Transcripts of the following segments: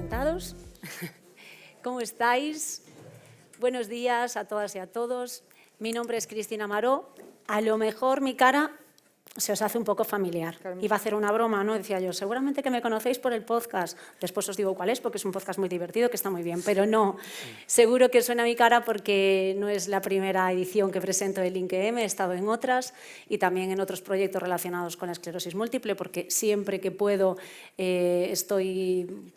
sentados. ¿Cómo estáis? Buenos días a todas y a todos. Mi nombre es Cristina Maró. A lo mejor mi cara se os hace un poco familiar. Iba a hacer una broma, ¿no? Decía yo, seguramente que me conocéis por el podcast. Después os digo cuál es, porque es un podcast muy divertido, que está muy bien. Pero no, seguro que suena mi cara porque no es la primera edición que presento de LinkedIn. He estado en otras y también en otros proyectos relacionados con la esclerosis múltiple, porque siempre que puedo estoy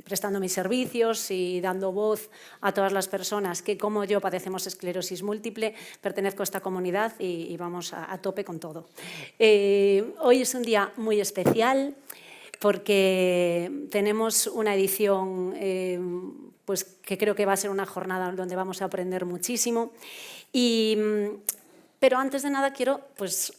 prestando mis servicios y dando voz a todas las personas que, como yo, padecemos esclerosis múltiple. Pertenezco a esta comunidad y vamos a tope con todo. Hoy es un día muy especial porque tenemos una edición que creo que va a ser una jornada donde vamos a aprender muchísimo. Pero antes de nada quiero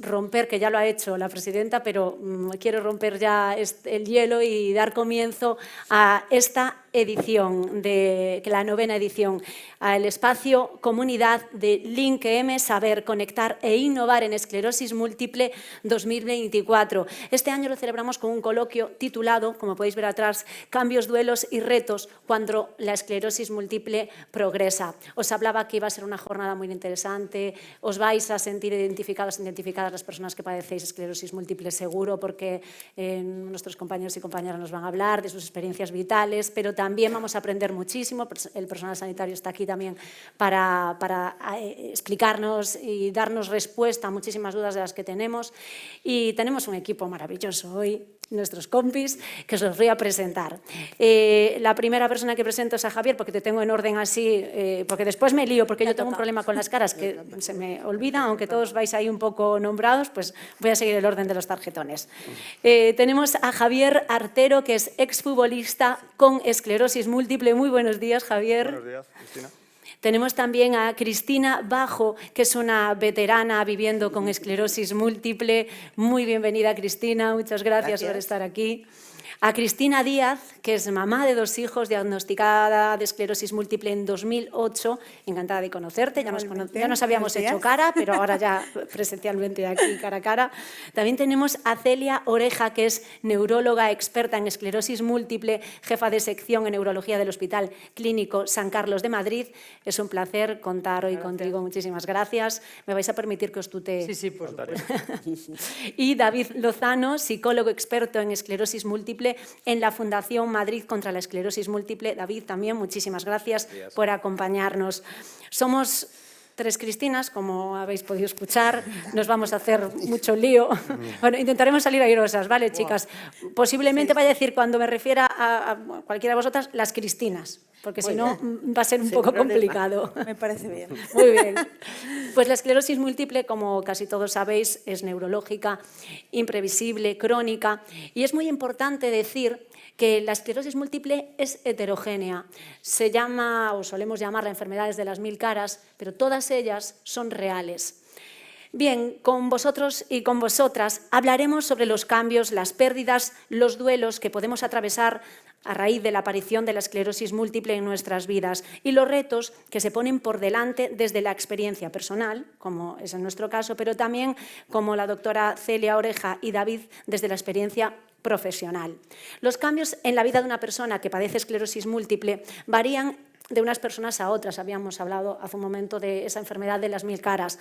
romper, que ya lo ha hecho la presidenta, pero quiero romper ya el hielo y dar comienzo a esta edición, la 9ª edición, al espacio Comunidad de LinkedIn, Saber, Conectar e Innovar en Esclerosis Múltiple 2024. Este año lo celebramos con un coloquio titulado, como podéis ver atrás, Cambios, duelos y retos cuando la esclerosis múltiple progresa. Os hablaba que iba a ser una jornada muy interesante, os vais a sentir identificadas las personas que padecéis esclerosis múltiple seguro, porque nuestros compañeros y compañeras nos van a hablar de sus experiencias vitales, pero también vamos a aprender muchísimo. El personal sanitario está aquí también para explicarnos y darnos respuesta a muchísimas dudas de las que tenemos. Y tenemos un equipo maravilloso hoy, nuestros compis, que os los voy a presentar. La primera persona que presento es a Javier, porque te tengo en orden así, porque después me lío, porque yo tengo un problema con las caras que se me olvida, aunque todos vais ahí un poco nombrados, pues voy a seguir el orden de los tarjetones. Tenemos a Javier Artero, que es exfutbolista con esclerosis múltiple. Muy buenos días, Javier. Buenos días, Cristina. Tenemos también a Cristina Bajo, que es una veterana viviendo con esclerosis múltiple. Muy bienvenida, Cristina. Muchas gracias por estar aquí. A Cristina Díaz, que es mamá de 2 hijos, diagnosticada de esclerosis múltiple en 2008. Encantada de conocerte. Ya nos habíamos hecho cara, pero ahora ya presencialmente aquí cara a cara. También tenemos a Celia Oreja, que es neuróloga experta en esclerosis múltiple, jefa de sección en neurología del Hospital Clínico San Carlos de Madrid. Es un placer contar hoy contigo. Muchísimas gracias. ¿Me vais a permitir que os tutee? Sí, por supuesto. Y David Lozano, psicólogo experto en esclerosis múltiple en la Fundación Madrid contra la Esclerosis Múltiple. David, también muchísimas gracias por acompañarnos. Somos 3 Cristinas, como habéis podido escuchar. Nos vamos a hacer mucho lío. Bueno, intentaremos salir airosas, ¿vale, chicas? Posiblemente vaya a decir, cuando me refiera a cualquiera de vosotras, las Cristinas, porque si no va a ser un poco complicado. Me parece bien. Muy bien. Pues la esclerosis múltiple, como casi todos sabéis, es neurológica, imprevisible, crónica, y es muy importante decir que la esclerosis múltiple es heterogénea. Se llama, o solemos llamarla, enfermedades de las 1000 caras, pero todas ellas son reales. Bien, con vosotros y con vosotras hablaremos sobre los cambios, las pérdidas, los duelos que podemos atravesar a raíz de la aparición de la esclerosis múltiple en nuestras vidas y los retos que se ponen por delante desde la experiencia personal, como es en nuestro caso, pero también, como la doctora Celia Oreja y David, desde la experiencia profesional. Los cambios en la vida de una persona que padece esclerosis múltiple varían de unas personas a otras. Habíamos hablado hace un momento de esa enfermedad de las 1000 caras.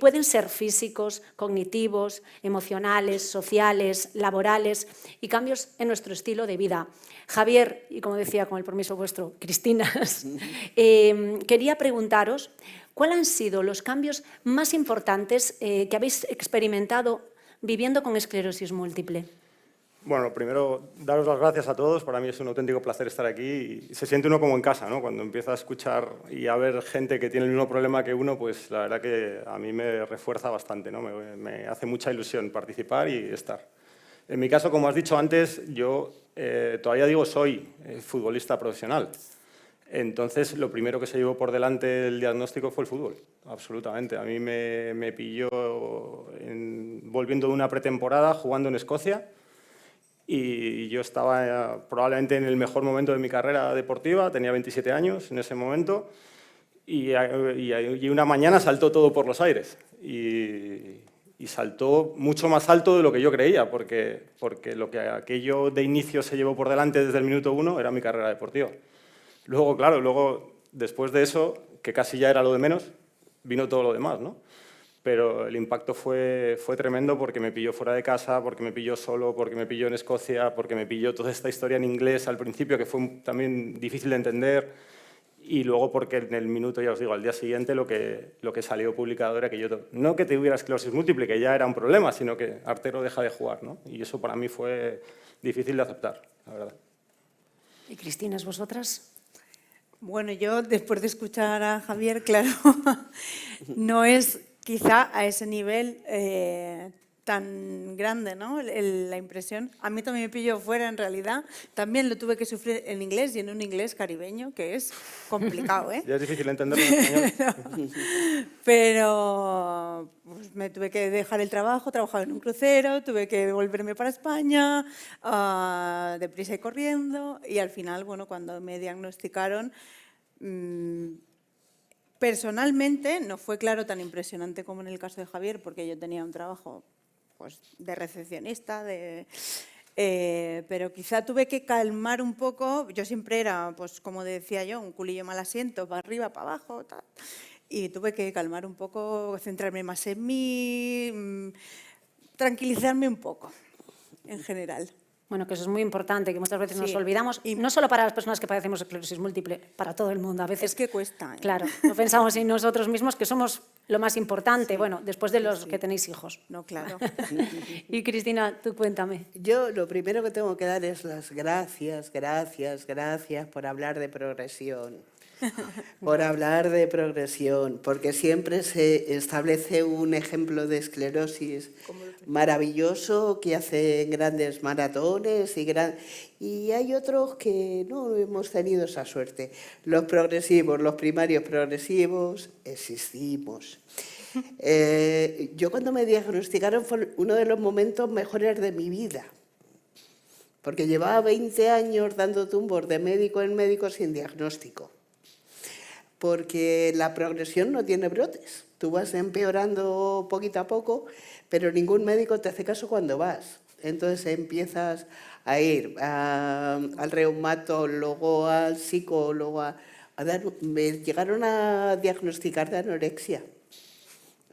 Pueden ser físicos, cognitivos, emocionales, sociales, laborales y cambios en nuestro estilo de vida. Javier, y como decía, con el permiso vuestro, Cristinas, quería preguntaros cuáles han sido los cambios más importantes que habéis experimentado viviendo con esclerosis múltiple. Bueno, primero, daros las gracias a todos. Para mí es un auténtico placer estar aquí y se siente uno como en casa, ¿no? Cuando empieza a escuchar y a ver gente que tiene el mismo problema que uno, pues la verdad que a mí me refuerza bastante, ¿no? Me hace mucha ilusión participar y estar. En mi caso, como has dicho antes, yo todavía digo soy futbolista profesional. Entonces, lo primero que se llevó por delante del diagnóstico fue el fútbol, absolutamente. A mí me pilló volviendo de una pretemporada jugando en Escocia. Y yo estaba probablemente en el mejor momento de mi carrera deportiva, tenía 27 años en ese momento, y una mañana saltó todo por los aires. Y y saltó mucho más alto de lo que yo creía, porque lo que aquello de inicio se llevó por delante desde el minuto 1 era mi carrera deportiva. Luego, claro, después de eso, que casi ya era lo de menos, vino todo lo demás, ¿no? Pero el impacto fue tremendo porque me pilló fuera de casa, porque me pilló solo, porque me pilló en Escocia, porque me pilló toda esta historia en inglés al principio, que fue también difícil de entender, y luego porque en el minuto, ya os digo, al día siguiente lo que salió publicado era que yo, no que tuviera esclerosis múltiple, que ya era un problema, sino que Artero deja de jugar, ¿no? Y eso para mí fue difícil de aceptar, la verdad. ¿Y Cristina, vosotras? Bueno, yo después de escuchar a Javier, claro, no es quizá a ese nivel tan grande, ¿no? La impresión. A mí también me pilló fuera, en realidad. También lo tuve que sufrir en inglés y en un inglés caribeño, que es complicado, ¿eh? Ya es difícil entenderlo en español. Pero pues, me tuve que dejar el trabajo, trabajaba en un crucero, tuve que volverme para España, deprisa y corriendo, y al final, bueno, cuando me diagnosticaron, personalmente no fue, claro, tan impresionante como en el caso de Javier, porque yo tenía un trabajo pues, de recepcionista, pero quizá tuve que calmar un poco. Yo siempre era, pues como decía yo, un culillo mal asiento, para arriba, para abajo, tal. Y tuve que calmar un poco, centrarme más en mí, tranquilizarme un poco, en general. Bueno, que eso es muy importante, que muchas veces nos Sí. olvidamos, y no solo para las personas que padecemos esclerosis múltiple, para todo el mundo. A veces Es que cuesta, ¿eh? Claro, no pensamos en nosotros mismos, que somos lo más importante, bueno, después de los que tenéis hijos. No, claro. Y Cristina, tú cuéntame. Yo lo primero que tengo que dar es las gracias por hablar de progresión. Por hablar de progresión, porque siempre se establece un ejemplo de esclerosis maravilloso que hacen grandes maratones y hay otros que no hemos tenido esa suerte. Los progresivos, los primarios progresivos, existimos. Yo cuando me diagnosticaron fue uno de los momentos mejores de mi vida, porque llevaba 20 años dando tumbos de médico en médico sin diagnóstico. Porque la progresión no tiene brotes. Tú vas empeorando poquito a poco, pero ningún médico te hace caso cuando vas. Entonces empiezas a ir al reumatólogo, al psicólogo, me llegaron a diagnosticar de anorexia.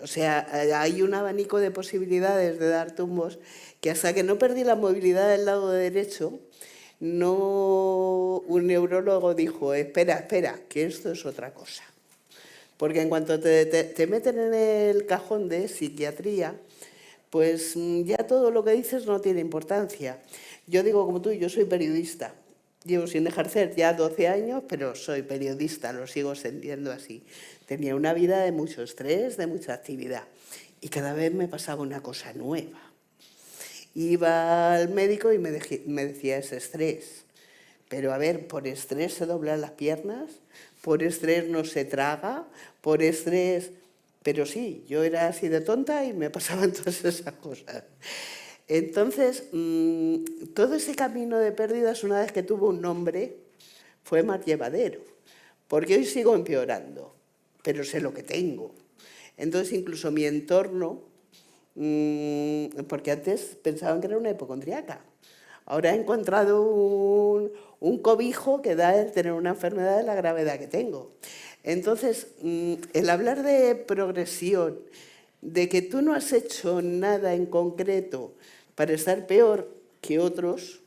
O sea, hay un abanico de posibilidades de dar tumbos que hasta que no perdí la movilidad del lado derecho, un neurólogo dijo, espera, que esto es otra cosa. Porque en cuanto te meten en el cajón de psiquiatría, pues ya todo lo que dices no tiene importancia. Yo digo como tú, yo soy periodista. Llevo sin ejercer ya 12 años, pero soy periodista, lo sigo sintiendo así. Tenía una vida de mucho estrés, de mucha actividad. Y cada vez me pasaba una cosa nueva. Iba al médico y me decía, es estrés. Pero a ver, por estrés se doblan las piernas, por estrés no se traga, por estrés... Pero sí, yo era así de tonta y me pasaban todas esas cosas. Entonces, todo ese camino de pérdidas, una vez que tuvo un nombre, fue más llevadero. Porque hoy sigo empeorando, pero sé lo que tengo. Entonces, incluso mi entorno... porque antes pensaban que era una hipocondriaca. Ahora he encontrado un cobijo que da el tener una enfermedad de la gravedad que tengo. Entonces, el hablar de progresión, de que tú no has hecho nada en concreto para estar peor que otros,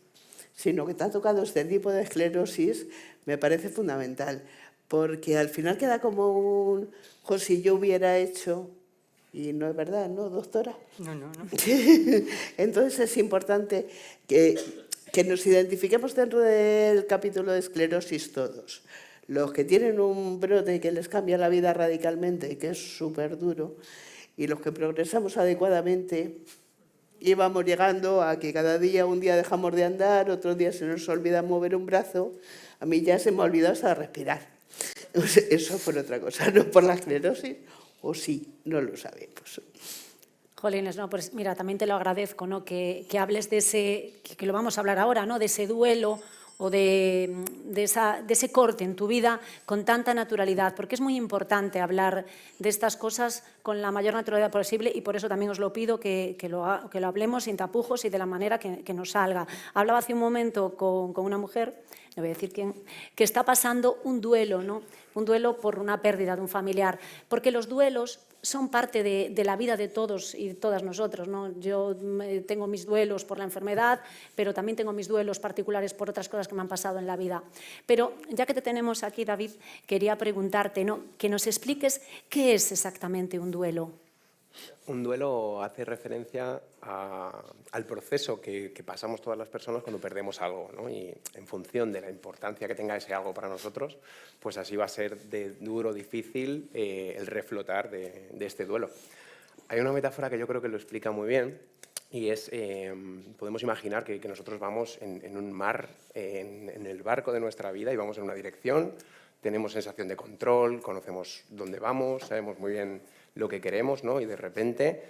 sino que te ha tocado este tipo de esclerosis, me parece fundamental. Porque al final queda como un, si yo hubiera hecho... Y no es verdad, ¿no, doctora? No. Entonces es importante que nos identifiquemos dentro del capítulo de esclerosis todos. Los que tienen un brote que les cambia la vida radicalmente y que es súper duro, y los que progresamos adecuadamente y vamos llegando a que cada día, un día dejamos de andar, otro día se nos olvida mover un brazo. A mí ya se me ha olvidado hasta respirar. Eso por otra cosa, no por la esclerosis. O sí, no lo sabemos. Jolines, no, pues mira, también te lo agradezco, ¿no? Que hables de ese, que lo vamos a hablar ahora, ¿no? De ese duelo o de ese corte en tu vida con tanta naturalidad, porque es muy importante hablar de estas cosas con la mayor naturalidad posible y por eso también os lo pido que lo hablemos sin tapujos y de la manera que nos salga. Hablaba hace un momento con una mujer, no voy a decir quién, que está pasando un duelo, ¿no? Un duelo por una pérdida de un familiar, porque los duelos son parte de la vida de todos y de todas nosotros, ¿no? Yo tengo mis duelos por la enfermedad, pero también tengo mis duelos particulares por otras cosas que me han pasado en la vida. Pero ya que te tenemos aquí, David, quería preguntarte, ¿no?, que nos expliques qué es exactamente un duelo. Un duelo hace referencia al proceso que pasamos todas las personas cuando perdemos algo, ¿no? Y en función de la importancia que tenga ese algo para nosotros, pues así va a ser de duro, difícil el reflotar de este duelo. Hay una metáfora que yo creo que lo explica muy bien y es, podemos imaginar que nosotros vamos en un mar, en el barco de nuestra vida y vamos en una dirección, tenemos sensación de control, conocemos dónde vamos, sabemos muy bien lo que queremos, ¿no? Y de repente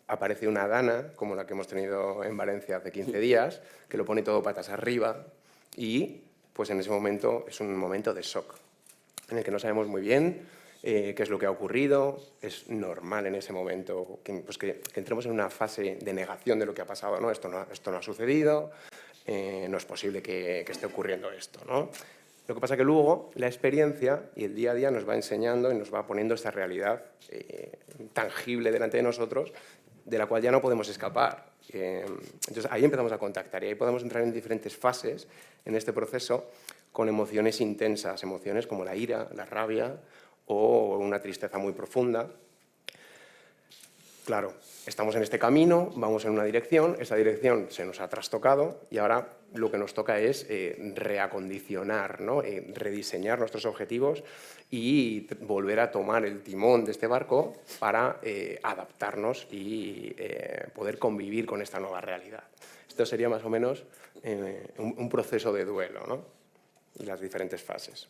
aparece una dana, como la que hemos tenido en Valencia hace 15 días, que lo pone todo patas arriba y pues en ese momento es un momento de shock, en el que no sabemos muy bien qué es lo que ha ocurrido. Es normal en ese momento que entremos en una fase de negación de lo que ha pasado, ¿no? Esto no ha sucedido, no es posible que esté ocurriendo esto, ¿no? Lo que pasa es que luego la experiencia y el día a día nos va enseñando y nos va poniendo esta realidad tangible delante de nosotros, de la cual ya no podemos escapar. Entonces ahí empezamos a contactar y ahí podemos entrar en diferentes fases en este proceso con emociones intensas, emociones como la ira, la rabia o una tristeza muy profunda. Claro, estamos en este camino, vamos en una dirección, esa dirección se nos ha trastocado y ahora lo que nos toca es reacondicionar, ¿no? Rediseñar nuestros objetivos y volver a tomar el timón de este barco para adaptarnos y poder convivir con esta nueva realidad. Esto sería más o menos un proceso de duelo, ¿no? Y las diferentes fases.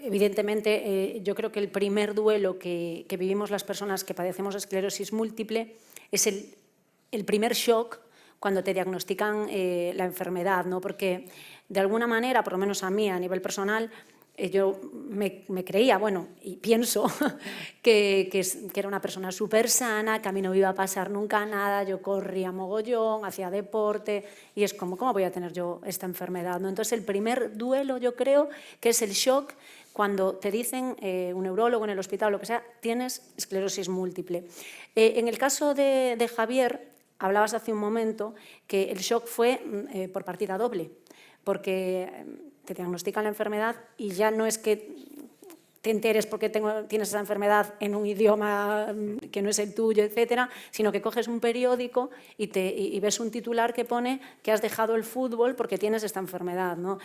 Evidentemente, yo creo que el primer duelo que vivimos las personas que padecemos esclerosis múltiple es el primer shock cuando te diagnostican la enfermedad, ¿no? Porque de alguna manera, por lo menos a mí, a nivel personal, yo me creía, bueno, y pienso que era una persona súper sana, que a mí no me iba a pasar nunca nada, yo corría mogollón, hacía deporte, y es como, ¿cómo voy a tener yo esta enfermedad, ¿no? Entonces, el primer duelo, yo creo, que es el shock cuando te dicen, un neurólogo en el hospital o lo que sea, tienes esclerosis múltiple. En el caso de Javier, hablabas hace un momento que el shock fue por partida doble, porque te diagnostican la enfermedad y ya no es que te enteres porque tienes esa enfermedad en un idioma que no es el tuyo, etcétera, sino que coges un periódico y ves un titular que pone que has dejado el fútbol porque tienes esta enfermedad, ¿no?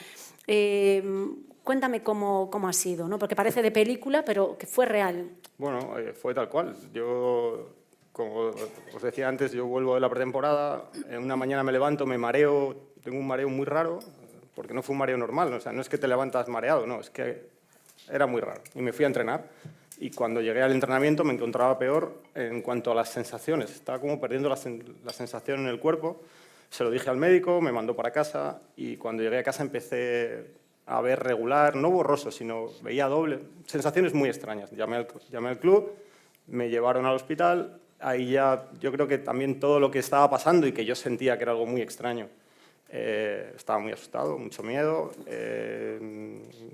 Cuéntame cómo ha sido, ¿no? Porque parece de película, pero que fue real. Bueno, fue tal cual. Yo, como os decía antes, yo vuelvo de la pretemporada, una mañana me levanto, me mareo, tengo un mareo muy raro, porque no fue un mareo normal, o sea, no es que te levantas mareado, no, es que era muy raro. Y me fui a entrenar, y cuando llegué al entrenamiento me encontraba peor en cuanto a las sensaciones, estaba como perdiendo la sensación en el cuerpo. Se lo dije al médico, me mandó para casa, y cuando llegué a casa empecé a ver regular, no borroso, sino veía doble, sensaciones muy extrañas. Llamé al club, me llevaron al hospital, ahí ya yo creo que también todo lo que estaba pasando y que yo sentía que era algo muy extraño. Estaba muy asustado, mucho miedo.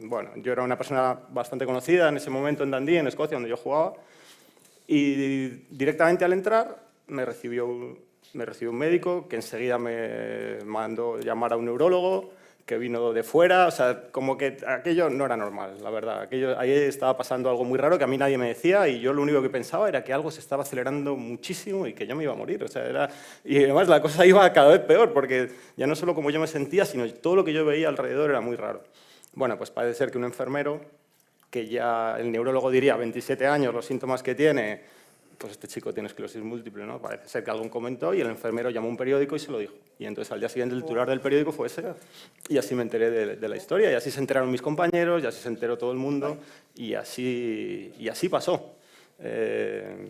Bueno, yo era una persona bastante conocida en ese momento en Dundee, en Escocia, donde yo jugaba, y directamente al entrar me recibió un médico que enseguida me mandó llamar a un neurólogo que vino de fuera, o sea, como que aquello no era normal, la verdad. Ahí estaba pasando algo muy raro que a mí nadie me decía y yo lo único que pensaba era que algo se estaba acelerando muchísimo y que yo me iba a morir. O sea, y además la cosa iba cada vez peor porque ya no solo como yo me sentía, sino todo lo que yo veía alrededor era muy raro. Bueno, pues parece ser que un enfermero, que ya el neurólogo diría 27 años, los síntomas que tiene, pues este chico tiene esclerosis múltiple, ¿no? Parece ser que algo comentó y el enfermero llamó a un periódico y se lo dijo. Y entonces al día siguiente el titular del periódico fue ese. Y así me enteré de la historia, y así se enteraron mis compañeros, y así se enteró todo el mundo, y así pasó.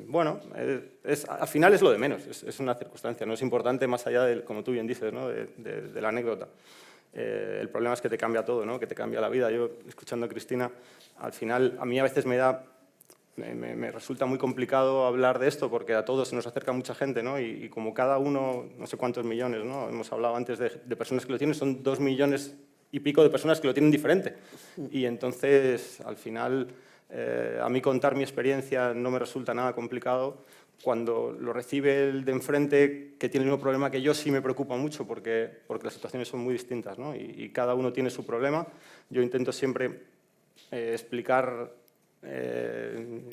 Bueno, al final es lo de menos, es una circunstancia, no es importante más allá de, como tú bien dices, ¿no? de la anécdota. el problema es que te cambia todo, ¿no? Que te cambia la vida. Yo, escuchando a Cristina, al final, a mí a veces me resulta muy complicado hablar de esto porque a todos se nos acerca mucha gente, ¿no? Y como cada uno, no sé cuántos millones, ¿no? Hemos hablado antes de personas que lo tienen, son 2 millones y pico de personas que lo tienen diferente. Y entonces, al final, a mí contar mi experiencia no me resulta nada complicado. Cuando lo recibe el de enfrente, que tiene el mismo problema que yo, sí me preocupa mucho porque las situaciones son muy distintas, ¿no? Y cada uno tiene su problema. Yo intento siempre explicar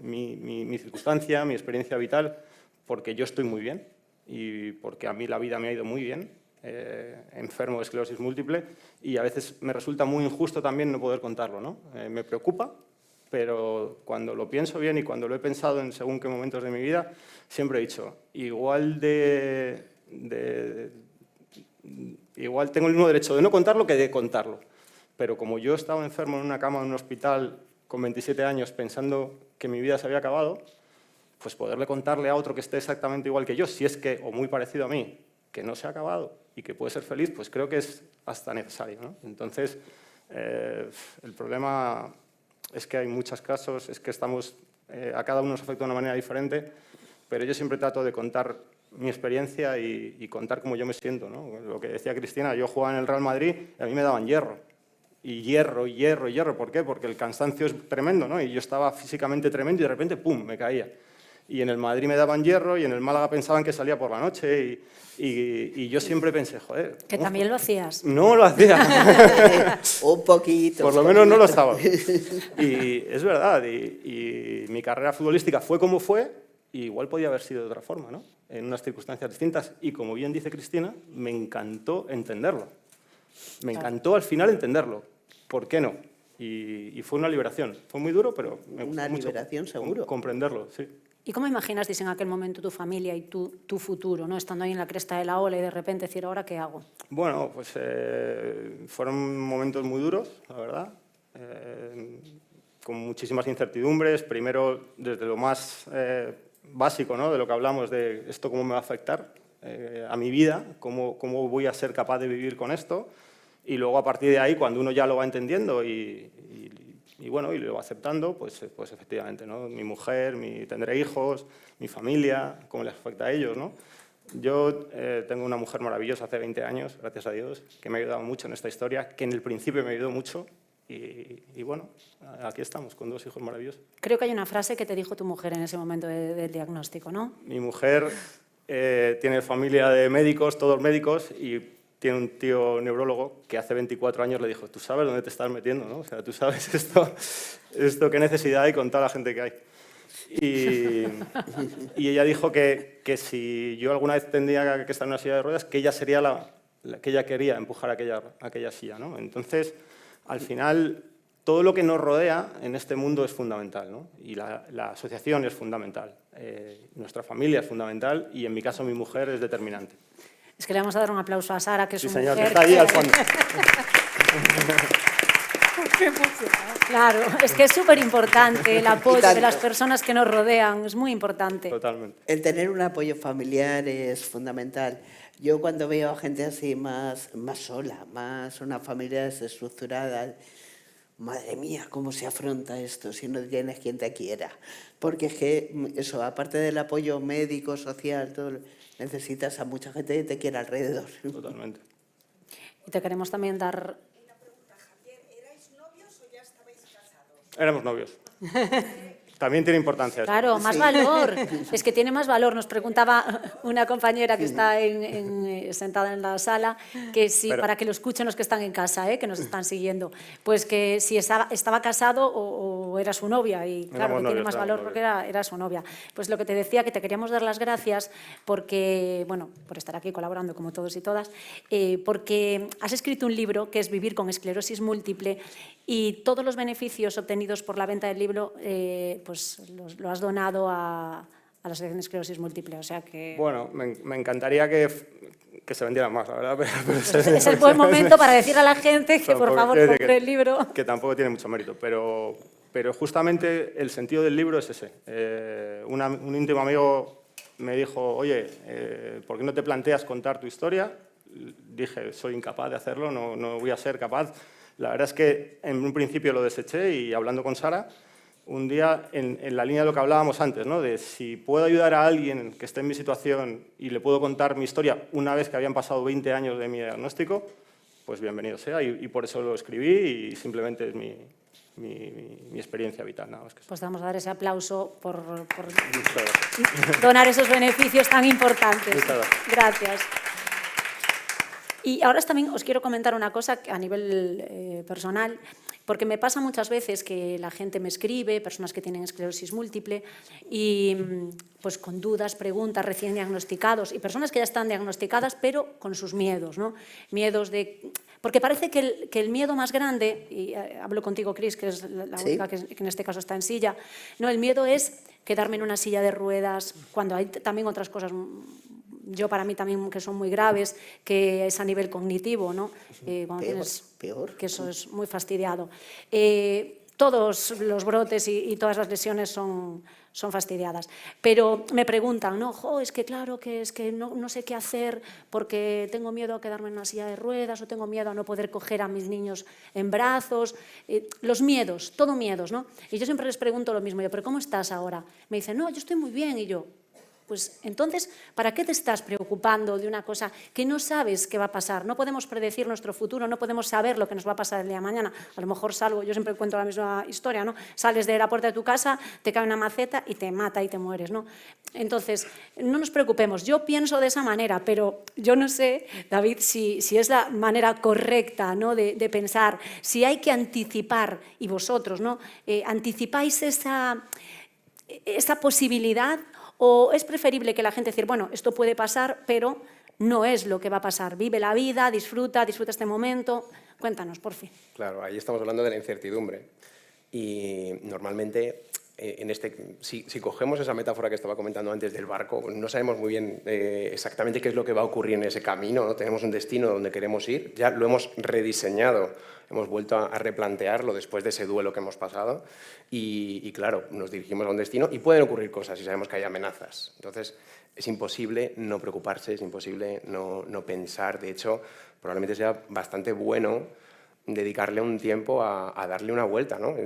mi circunstancia, mi experiencia vital, porque yo estoy muy bien y porque a mí la vida me ha ido muy bien, enfermo de esclerosis múltiple, y a veces me resulta muy injusto también no poder contarlo, ¿no? Me preocupa, pero cuando lo pienso bien y cuando lo he pensado en según qué momentos de mi vida, siempre he dicho, igual tengo el mismo derecho de no contarlo que de contarlo. Pero como yo estaba enfermo en una cama en un hospital con 27 años pensando que mi vida se había acabado, pues poderle contarle a otro que esté exactamente igual que yo, si es que, o muy parecido a mí, que no se ha acabado y que puede ser feliz, pues creo que es hasta necesario, ¿no? Entonces, el problema es que hay muchos casos, es que a cada uno nos afecta de una manera diferente, pero yo siempre trato de contar mi experiencia y contar cómo yo me siento, ¿no? Lo que decía Cristina, yo jugaba en el Real Madrid y a mí me daban hierro. Y hierro, hierro, hierro. ¿Por qué? Porque el cansancio es tremendo, ¿no? Y yo estaba físicamente tremendo y de repente, ¡pum!, me caía. Y en el Madrid me daban hierro y en el Málaga pensaban que salía por la noche y yo siempre pensé, joder... Que también lo hacías. No lo hacía. Un poquito. Por lo menos no lo estaba. Y es verdad, y mi carrera futbolística fue como fue, y igual podía haber sido de otra forma, ¿no? En unas circunstancias distintas. Y como bien dice Cristina, me encantó entenderlo. Me encantó al final entenderlo. ¿Por qué no? Y fue una liberación. Fue muy duro, pero me gustó Una mucho liberación, seguro. comprenderlo, sí. ¿Y cómo imaginasteis en aquel momento tu familia y tu futuro, ¿no? Estando ahí en la cresta de la ola y de repente decir, ¿ahora qué hago? Bueno, pues fueron momentos muy duros, la verdad, con muchísimas incertidumbres. Primero, desde lo más básico, ¿no? De lo que hablamos, de esto cómo me va a afectar a mi vida, cómo voy a ser capaz de vivir con esto. Y luego, a partir de ahí, cuando uno ya lo va entendiendo y bueno, y lo va aceptando, pues efectivamente, ¿no? Mi mujer, tendré hijos, mi familia, cómo les afecta a ellos, ¿no? Yo tengo una mujer maravillosa hace 20 años, gracias a Dios, que me ha ayudado mucho en esta historia, que en el principio me ayudó mucho y bueno, aquí estamos con 2 hijos maravillosos. Creo que hay una frase que te dijo tu mujer en ese momento del diagnóstico, ¿no? Mi mujer tiene familia de médicos, todos médicos, y tiene un tío neurólogo que hace 24 años le dijo, tú sabes dónde te estás metiendo, ¿no? O sea, tú sabes esto qué necesidad hay con toda la gente que hay. Y ella dijo que si yo alguna vez tendría que estar en una silla de ruedas, que ella sería la que ella quería empujar aquella silla, ¿no? Entonces, al final, todo lo que nos rodea en este mundo es fundamental, ¿no? Y la asociación es fundamental, nuestra familia es fundamental y en mi caso mi mujer es determinante. Es que le vamos a dar un aplauso a Sara, que es Sí, su señor, que mujer. está ahí al fondo. Claro, es que es súper importante el apoyo tanto. de las personas que nos rodean, es muy importante. Totalmente. El tener un apoyo familiar es fundamental. Yo cuando veo a gente así más sola, más una familia desestructurada, madre mía, ¿cómo se afronta esto si no tienes quien te quiera? Porque es que eso, aparte del apoyo médico, social, todo, necesitas a mucha gente que te quiera alrededor. Totalmente. Y te queremos también dar... ¿Erais novios o ya estabais casados? Éramos novios. También tiene importancia eso. Claro, más valor. Es que tiene más valor. Nos preguntaba una compañera que está sentada en la sala, que si, para que lo escuchen los que están en casa, que nos están siguiendo, pues que si estaba casado o era su novia. Y claro, que tiene más valor porque era su novia. Pues lo que te decía, que te queríamos dar las gracias porque, bueno, por estar aquí colaborando como todos y todas, porque has escrito un libro que es Vivir con esclerosis múltiple y todos los beneficios obtenidos por la venta del libro pues lo has donado a la Asociación de Esclerosis Múltiple, o sea que... Bueno, me encantaría que se vendieran más, la verdad. Es el buen momento para decir a la gente que por favor compre el libro. Que tampoco tiene mucho mérito, pero justamente el sentido del libro es ese. Un íntimo amigo me dijo, oye, ¿por qué no te planteas contar tu historia? dije, soy incapaz de hacerlo, no voy a ser capaz. La verdad es que en un principio lo deseché y hablando con Sara, un día en la línea de lo que hablábamos antes, ¿no? De si puedo ayudar a alguien que esté en mi situación y le puedo contar mi historia una vez que habían pasado 20 años de mi diagnóstico, pues bienvenido sea y por eso lo escribí y simplemente es mi experiencia vital. Nada más que eso. Pues vamos a dar ese aplauso por Muchas gracias. donar esos beneficios tan importantes. Muchas gracias. Gracias. Y ahora también os quiero comentar una cosa a nivel personal, porque me pasa muchas veces que la gente me escribe, personas que tienen esclerosis múltiple, y pues con dudas, preguntas, recién diagnosticados, y personas que ya están diagnosticadas, pero con sus miedos, ¿no? Miedos de... Porque parece que el miedo más grande, y hablo contigo, Cris, que es la Sí. única que en este caso está en silla, no, el miedo es quedarme en una silla de ruedas, cuando hay también otras cosas, yo para mí también, que son muy graves, que es a nivel cognitivo, ¿no? Cuando Peor. que eso es muy fastidiado. Todos los brotes y todas las lesiones son fastidiadas. Pero me preguntan, ¿no? Es que claro, que es que no sé qué hacer porque tengo miedo a quedarme en una silla de ruedas o tengo miedo a no poder coger a mis niños en brazos. Los miedos, todo miedos, ¿no? Y yo siempre les pregunto lo mismo, ¿pero cómo estás ahora? Me dicen, no, yo estoy muy bien. Y yo, pues entonces, ¿para qué te estás preocupando de una cosa que no sabes qué va a pasar? No podemos predecir nuestro futuro, no podemos saber lo que nos va a pasar el día de mañana. A lo mejor salgo, yo siempre cuento la misma historia, ¿no? Sales de la puerta de tu casa, te cae una maceta y te mata y te mueres, ¿no? Entonces, no nos preocupemos. Yo pienso de esa manera, pero yo no sé, David, si es la manera correcta, ¿no? de pensar, si hay que anticipar, y vosotros, ¿no? ¿Anticipáis esa posibilidad? ¿O es preferible que la gente decir, bueno, esto puede pasar, pero no es lo que va a pasar? Vive la vida, disfruta este momento. Cuéntanos, por fin. Claro, ahí estamos hablando de la incertidumbre. Y normalmente, si cogemos esa metáfora que estaba comentando antes del barco, no sabemos muy bien exactamente qué es lo que va a ocurrir en ese camino, ¿no? Tenemos un destino donde queremos ir, ya lo hemos rediseñado, hemos vuelto a replantearlo después de ese duelo que hemos pasado y claro, nos dirigimos a un destino y pueden ocurrir cosas y sabemos que hay amenazas. Entonces, es imposible no preocuparse, es imposible no pensar. De hecho, probablemente sea bastante bueno dedicarle un tiempo a darle una vuelta, ¿no?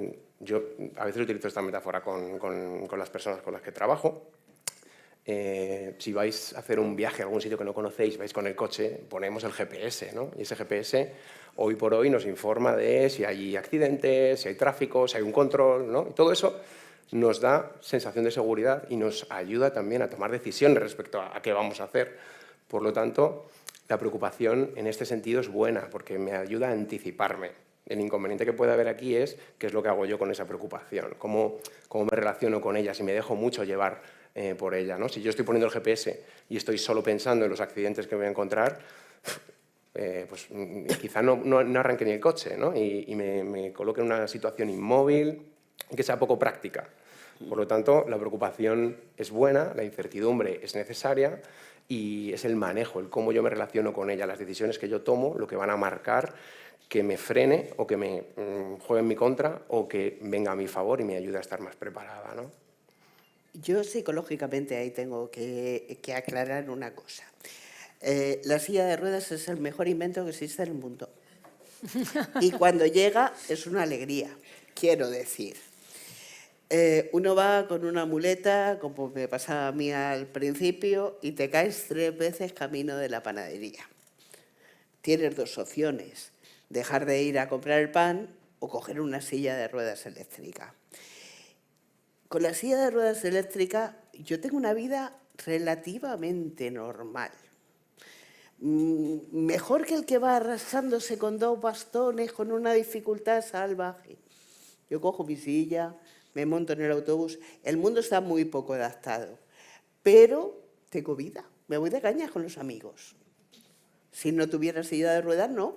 Yo a veces utilizo esta metáfora con las personas con las que trabajo. Si vais a hacer un viaje a algún sitio que no conocéis, vais con el coche, ponemos el GPS, ¿no? Y ese GPS, hoy por hoy, nos informa de si hay accidentes, si hay tráfico, si hay un control, ¿no? Y todo eso nos da sensación de seguridad y nos ayuda también a tomar decisiones respecto a qué vamos a hacer. Por lo tanto, la preocupación en este sentido es buena porque me ayuda a anticiparme. El inconveniente que puede haber aquí es qué es lo que hago yo con esa preocupación, cómo me relaciono con ella, si me dejo mucho llevar por ella, ¿no? Si yo estoy poniendo el GPS y estoy solo pensando en los accidentes que voy a encontrar, pues quizá no arranque ni el coche, ¿no? Y me coloque en una situación inmóvil que sea poco práctica. Por lo tanto, la preocupación es buena, la incertidumbre es necesaria y es el manejo, el cómo yo me relaciono con ella, las decisiones que yo tomo, lo que van a marcar que me frene o que me juegue en mi contra o que venga a mi favor y me ayude a estar más preparada, ¿no? Yo psicológicamente ahí tengo que aclarar una cosa. La silla de ruedas es el mejor invento que existe en el mundo. Y cuando llega es una alegría, quiero decir. Uno va con una muleta, como me pasaba a mí al principio, y te caes 3 veces camino de la panadería. Tienes 2 opciones, dejar de ir a comprar el pan o coger una silla de ruedas eléctrica. Con la silla de ruedas eléctrica yo tengo una vida relativamente normal. Mejor que el que va arrastrándose con 2 bastones, con una dificultad salvaje. Yo cojo mi silla, me monto en el autobús. El mundo está muy poco adaptado, pero tengo vida. Me voy de cañas con los amigos. Si no tuviera silla de ruedas, no.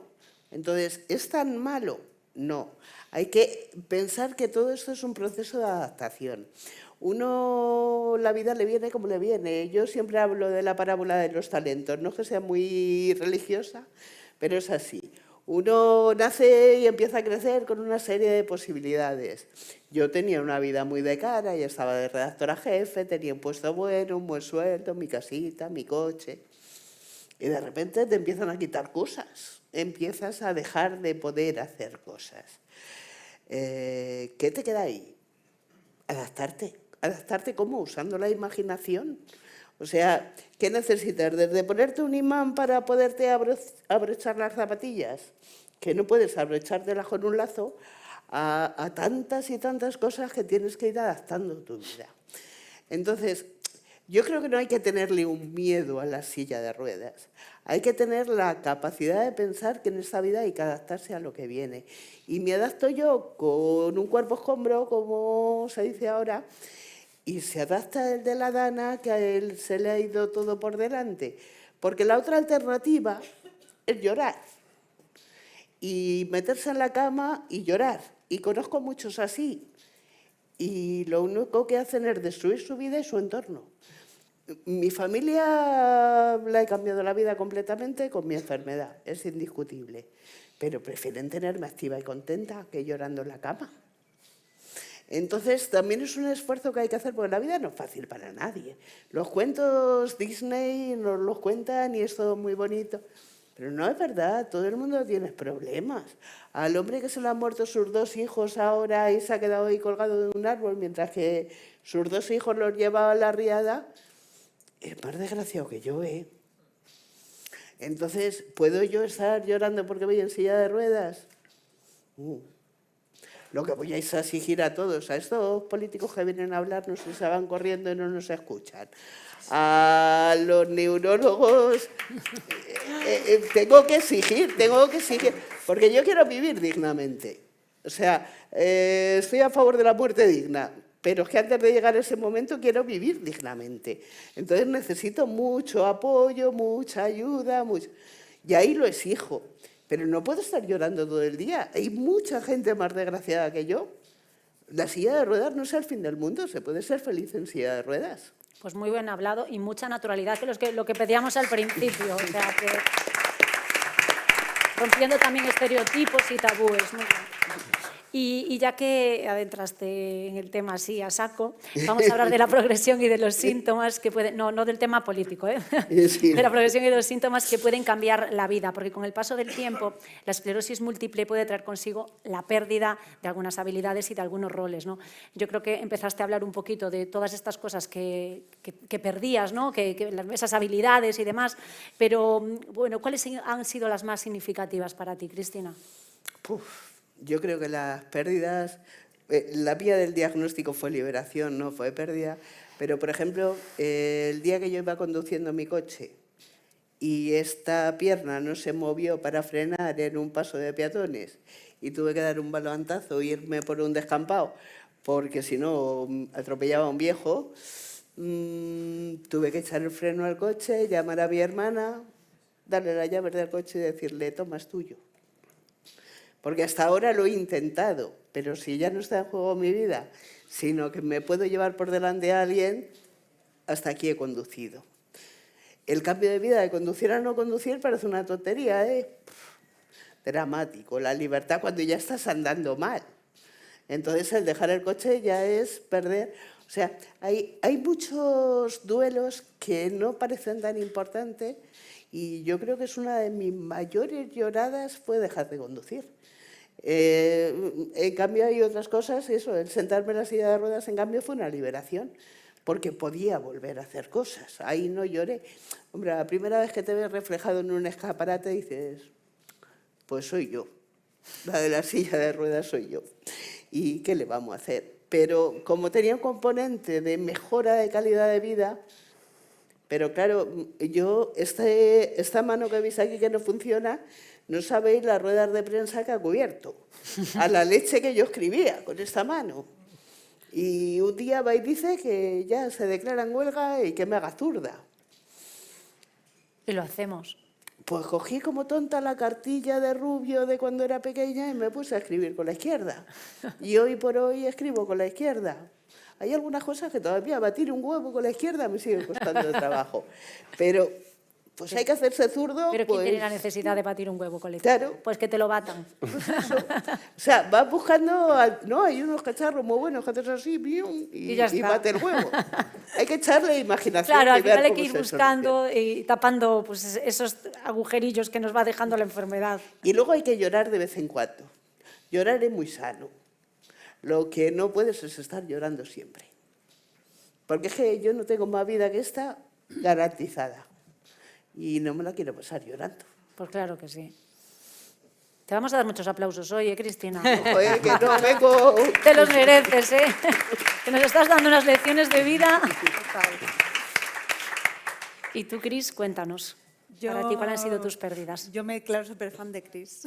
Entonces, ¿es tan malo? No. Hay que pensar que todo esto es un proceso de adaptación. La vida le viene como le viene. Yo siempre hablo de la parábola de los talentos. No es que sea muy religiosa, pero es así. Uno nace y empieza a crecer con una serie de posibilidades. Yo tenía una vida muy de cara, ya estaba de redactora jefe, tenía un puesto bueno, un buen sueldo, mi casita, mi coche. Y de repente te empiezan a quitar cosas, empiezas a dejar de poder hacer cosas. ¿Qué te queda ahí? Adaptarte. ¿Adaptarte cómo? Usando la imaginación. O sea, ¿qué necesitas? Desde ponerte un imán para poderte abrochar las zapatillas, que no puedes abrochártelas con un lazo, a tantas y tantas cosas que tienes que ir adaptando tu vida. Entonces, yo creo que no hay que tenerle un miedo a la silla de ruedas. Hay que tener la capacidad de pensar que en esta vida hay que adaptarse a lo que viene. Y me adapto yo con un cuerpo escombro, como se dice ahora, y se adapta el de la Dana, que a él se le ha ido todo por delante. Porque la otra alternativa es llorar. Y meterse en la cama y llorar. Y conozco muchos así. Y lo único que hacen es destruir su vida y su entorno. Mi familia la he cambiado la vida completamente con mi enfermedad, es indiscutible. Pero prefieren tenerme activa y contenta que llorando en la cama. Entonces, también es un esfuerzo que hay que hacer, porque la vida no es fácil para nadie. Los cuentos Disney nos los cuentan y es todo muy bonito. Pero no es verdad, todo el mundo tiene problemas. Al hombre que se le han muerto sus 2 hijos ahora y se ha quedado ahí colgado de un árbol mientras que sus 2 hijos los llevaba a la riada, es más desgraciado que yo, ¿eh? Entonces, ¿puedo yo estar llorando porque voy en silla de ruedas? Lo que voy a exigir a todos, a estos políticos que vienen a hablarnos y se van corriendo y no nos escuchan, a los neurólogos, tengo que exigir, porque yo quiero vivir dignamente. O sea, estoy a favor de la muerte digna, pero es que antes de llegar a ese momento quiero vivir dignamente. Entonces necesito mucho apoyo, mucha ayuda, y ahí lo exijo. Pero no puedo estar llorando todo el día. Hay mucha gente más desgraciada que yo. La silla de ruedas no es el fin del mundo, se puede ser feliz en silla de ruedas. Pues muy bien hablado y mucha naturalidad, que lo que pedíamos al principio. O sea, que rompiendo también estereotipos y tabúes. Muy bien. Y ya que adentraste en el tema así a saco, vamos a hablar de la progresión y de los síntomas que pueden, no del tema político, Sí. de la progresión y de los síntomas que pueden cambiar la vida, porque con el paso del tiempo la esclerosis múltiple puede traer consigo la pérdida de algunas habilidades y de algunos roles, ¿no? Yo creo que empezaste a hablar un poquito de todas estas cosas que perdías, ¿no? Esas habilidades y demás, pero bueno, ¿cuáles han sido las más significativas para ti, Cristina? Yo creo que las pérdidas, la vía del diagnóstico fue liberación, no fue pérdida, pero por ejemplo, el día que yo iba conduciendo mi coche y esta pierna no se movió para frenar en un paso de peatones y tuve que dar un volantazo e irme por un descampado, porque si no atropellaba a un viejo, tuve que echar el freno al coche, llamar a mi hermana, darle la llave del coche y decirle, toma, es tuyo. Porque hasta ahora lo he intentado, pero si ya no está en juego mi vida, sino que me puedo llevar por delante a alguien, hasta aquí he conducido. El cambio de vida de conducir a no conducir parece una tontería, ¿eh? Dramático. La libertad cuando ya estás andando mal. Entonces el dejar el coche ya es perder. O sea, hay muchos duelos que no parecen tan importantes y yo creo que es una de mis mayores lloradas fue dejar de conducir. En cambio hay otras cosas, eso, el sentarme en la silla de ruedas en cambio fue una liberación, porque podía volver a hacer cosas, ahí no lloré. Hombre, la primera vez que te ves reflejado en un escaparate dices, pues soy yo, la de la silla de ruedas soy yo, ¿y qué le vamos a hacer? Pero como tenía un componente de mejora de calidad de vida, pero claro, yo, esta mano que veis aquí que no funciona, no sabéis las ruedas de prensa que ha cubierto, a la leche que yo escribía con esta mano. Y un día va y dice que ya se declara en huelga y que me haga zurda. Y lo hacemos. Pues cogí como tonta la cartilla de Rubio de cuando era pequeña y me puse a escribir con la izquierda. Y hoy por hoy escribo con la izquierda. Hay algunas cosas que todavía batir un huevo con la izquierda me sigue costando trabajo. Pero Pues hay que hacerse zurdo, Pero ¿quién pues... tiene la necesidad de batir un huevo, colega? Claro. Pues que te lo batan. O sea, vas buscando... No, hay unos cacharros muy buenos que haces así, ¡bium! Y ya está. bate el huevo. Hay que echarle imaginación. Claro, al y ver final hay cómo que ir se buscando y tapando pues, esos agujerillos que nos va dejando la enfermedad. Y luego hay que llorar de vez en cuando. Llorar es muy sano. Lo que no puedes es estar llorando siempre. Porque es que yo no tengo más vida que esta garantizada. Y no me la quiero pasar llorando. Pues claro que sí. Te vamos a dar muchos aplausos hoy, Cristina? Joder, que no vengo... Te los mereces, ¿eh? Que nos estás dando unas lecciones de vida. Y tú, Cris, cuéntanos. Para ti, ¿cuáles han sido tus pérdidas? Yo me declaro súper fan de Cris.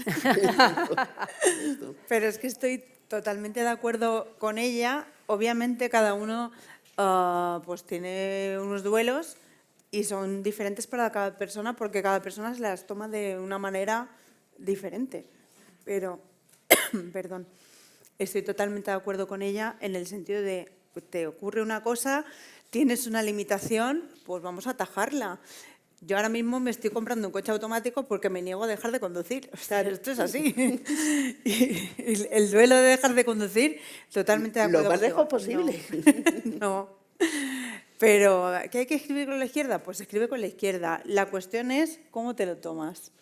Pero es que estoy totalmente de acuerdo con ella. Obviamente cada uno pues tiene unos duelos y son diferentes para cada persona porque cada persona se las toma de una manera diferente. Pero, perdón, estoy totalmente de acuerdo con ella en el sentido de te ocurre una cosa, tienes una limitación, pues vamos a atajarla. Yo ahora mismo me estoy comprando un coche automático porque me niego a dejar de conducir. O sea, esto es así. Y el duelo de dejar de conducir, totalmente de acuerdo. Lo más contigo. lejos posible. No. Pero, ¿qué hay que escribir con la izquierda? Pues escribe con la izquierda. La cuestión es cómo te lo tomas.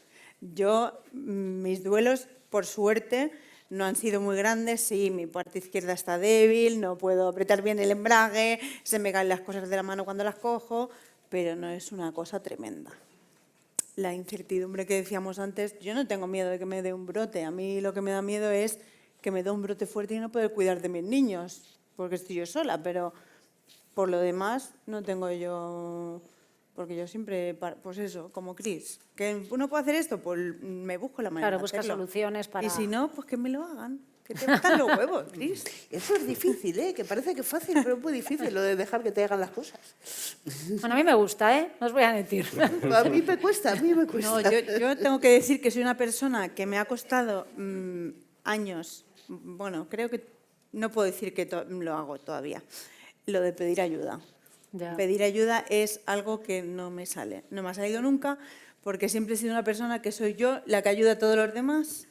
Yo, mis duelos, por suerte, no han sido muy grandes. Sí, mi parte izquierda está débil, no puedo apretar bien el embrague, se me caen las cosas de la mano cuando las cojo, pero no es una cosa tremenda. La incertidumbre que decíamos antes, yo no tengo miedo de que me dé un brote. A mí lo que me da miedo es que me dé un brote fuerte y no poder cuidar de mis niños, porque estoy yo sola, pero por lo demás no tengo yo... Porque yo siempre, pues eso, como Cris, que uno puede hacer esto, pues me busco la manera Claro, de busca hacerlo. soluciones para... Y si no, pues que me lo hagan. Que te gustan los huevos, Cris. Eso es difícil, ¿eh? Que parece que es fácil, pero es muy difícil lo de dejar que te hagan las cosas. Bueno, a mí me gusta, ¿eh? No os voy a mentir. A mí me cuesta, a mí me cuesta. No, yo tengo que decir que soy una persona que me ha costado años, bueno, creo que no puedo decir que lo hago todavía, lo de pedir ayuda. Ya. Pedir ayuda es algo que no me sale, no me ha salido nunca, porque siempre he sido una persona que soy yo la que ayuda a todos los demás.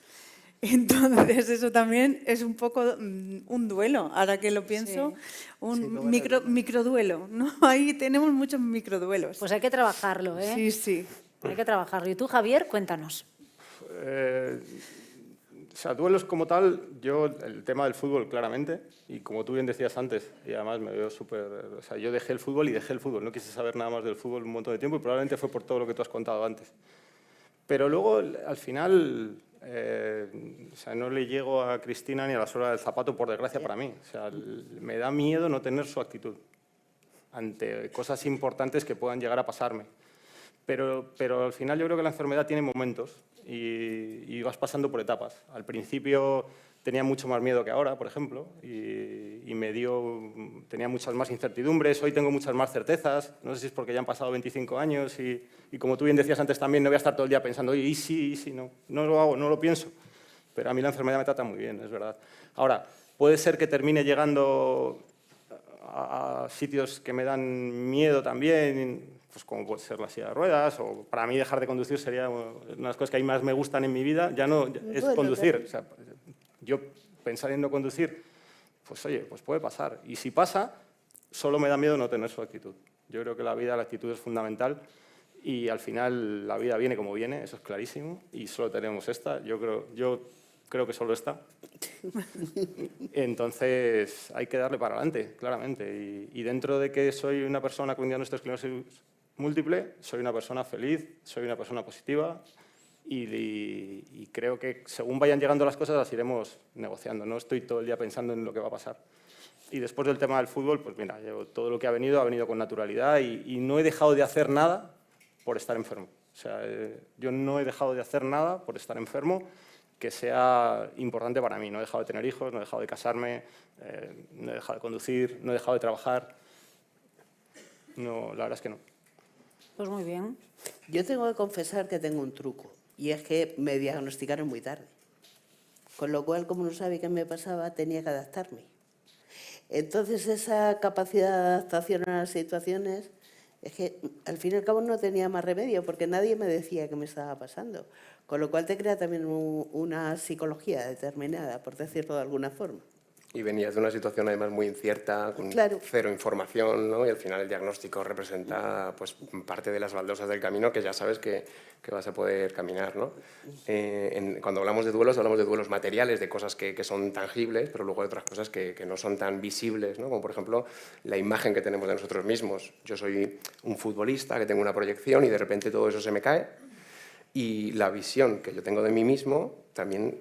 Entonces eso también es un poco un duelo, ahora que lo pienso, un microduelo, ¿no? Ahí tenemos muchos microduelos. Pues hay que trabajarlo, ¿eh? Sí, sí. Hay que trabajarlo. Y tú, Javier, cuéntanos. O sea, duelos como tal, yo el tema del fútbol claramente, y como tú bien decías antes, y además me veo súper... O sea, yo dejé el fútbol y dejé el fútbol, no quise saber nada más del fútbol un montón de tiempo y probablemente fue por todo lo que tú has contado antes. Pero luego, al final, o sea, no le llego a Cristina ni a la suela del zapato, por desgracia para mí. O sea, me da miedo no tener su actitud ante cosas importantes que puedan llegar a pasarme. Pero al final yo creo que la enfermedad tiene momentos y vas pasando por etapas. Al principio tenía mucho más miedo que ahora, por ejemplo, y tenía muchas más incertidumbres. Hoy tengo muchas más certezas. No sé si es porque ya han pasado 25 años y como tú bien decías antes también, no voy a estar todo el día pensando, oye, y sí, no. No lo hago, no lo pienso. Pero a mí la enfermedad me trata muy bien, es verdad. Ahora, puede ser que termine llegando a sitios que me dan miedo también, pues como puede ser la silla de ruedas, o para mí dejar de conducir sería una de las cosas que a mí más me gustan en mi vida, ya no es conducir. O sea, yo pensar en no conducir, pues oye, pues puede pasar. Y si pasa, solo me da miedo no tener su actitud. Yo creo que la actitud es fundamental y al final la vida viene como viene, eso es clarísimo, y solo tenemos esta. Yo creo que solo esta. Entonces hay que darle para adelante, claramente. Y dentro de que soy una persona con diagnóstico de esclerosis múltiple, soy una persona feliz, soy una persona positiva y creo que según vayan llegando las cosas las iremos negociando. No estoy todo el día pensando en lo que va a pasar. Y después del tema del fútbol, pues mira, todo lo que ha venido con naturalidad y no he dejado de hacer nada por estar enfermo. O sea, yo no he dejado de hacer nada por estar enfermo que sea importante para mí. No he dejado de tener hijos, no he dejado de casarme, no he dejado de conducir, no he dejado de trabajar. No, la verdad es que no. Pues muy bien. Yo tengo que confesar que tengo un truco, y es que me diagnosticaron muy tarde. Con lo cual, como no sabía qué me pasaba, tenía que adaptarme. Entonces, esa capacidad de adaptación a las situaciones Es que al fin y al cabo no tenía más remedio porque nadie me decía qué me estaba pasando. Con lo cual te crea también una psicología determinada, por decirlo de alguna forma. Y venías de una situación además muy incierta, con Claro. cero información, ¿no? Y al final el diagnóstico representa pues, parte de las baldosas del camino que ya sabes que vas a poder caminar, ¿no? Cuando hablamos de duelos materiales, de cosas que son tangibles, pero luego hay otras cosas que no son tan visibles, ¿no? Como por ejemplo la imagen que tenemos de nosotros mismos. Yo soy un futbolista que tengo una proyección y de repente todo eso se me cae y la visión que yo tengo de mí mismo también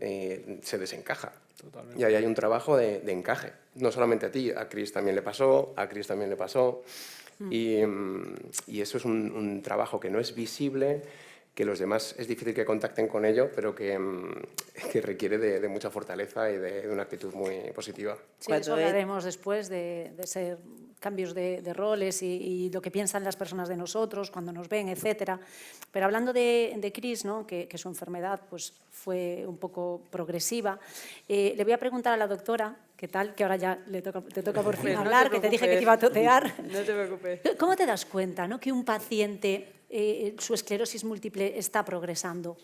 se desencaja. Totalmente. Y ahí hay un trabajo de encaje. No solamente a ti, a Chris también le pasó, a Chris también le pasó. Y eso es un trabajo que no es visible, que los demás es difícil que contacten con ello, pero que requiere de mucha fortaleza y de una actitud muy positiva. Sí, eso hablaremos después de ser cambios de roles y lo que piensan las personas de nosotros cuando nos ven, etcétera. Pero hablando de Chris, ¿no? que su enfermedad pues, fue un poco progresiva, le voy a preguntar a la doctora, ¿qué tal? Que ahora ya te toca por fin Pues no te hablar, que te dije que te iba a totear. No te preocupes. ¿Cómo te das cuenta, ¿no? que un paciente, su esclerosis múltiple está progresando?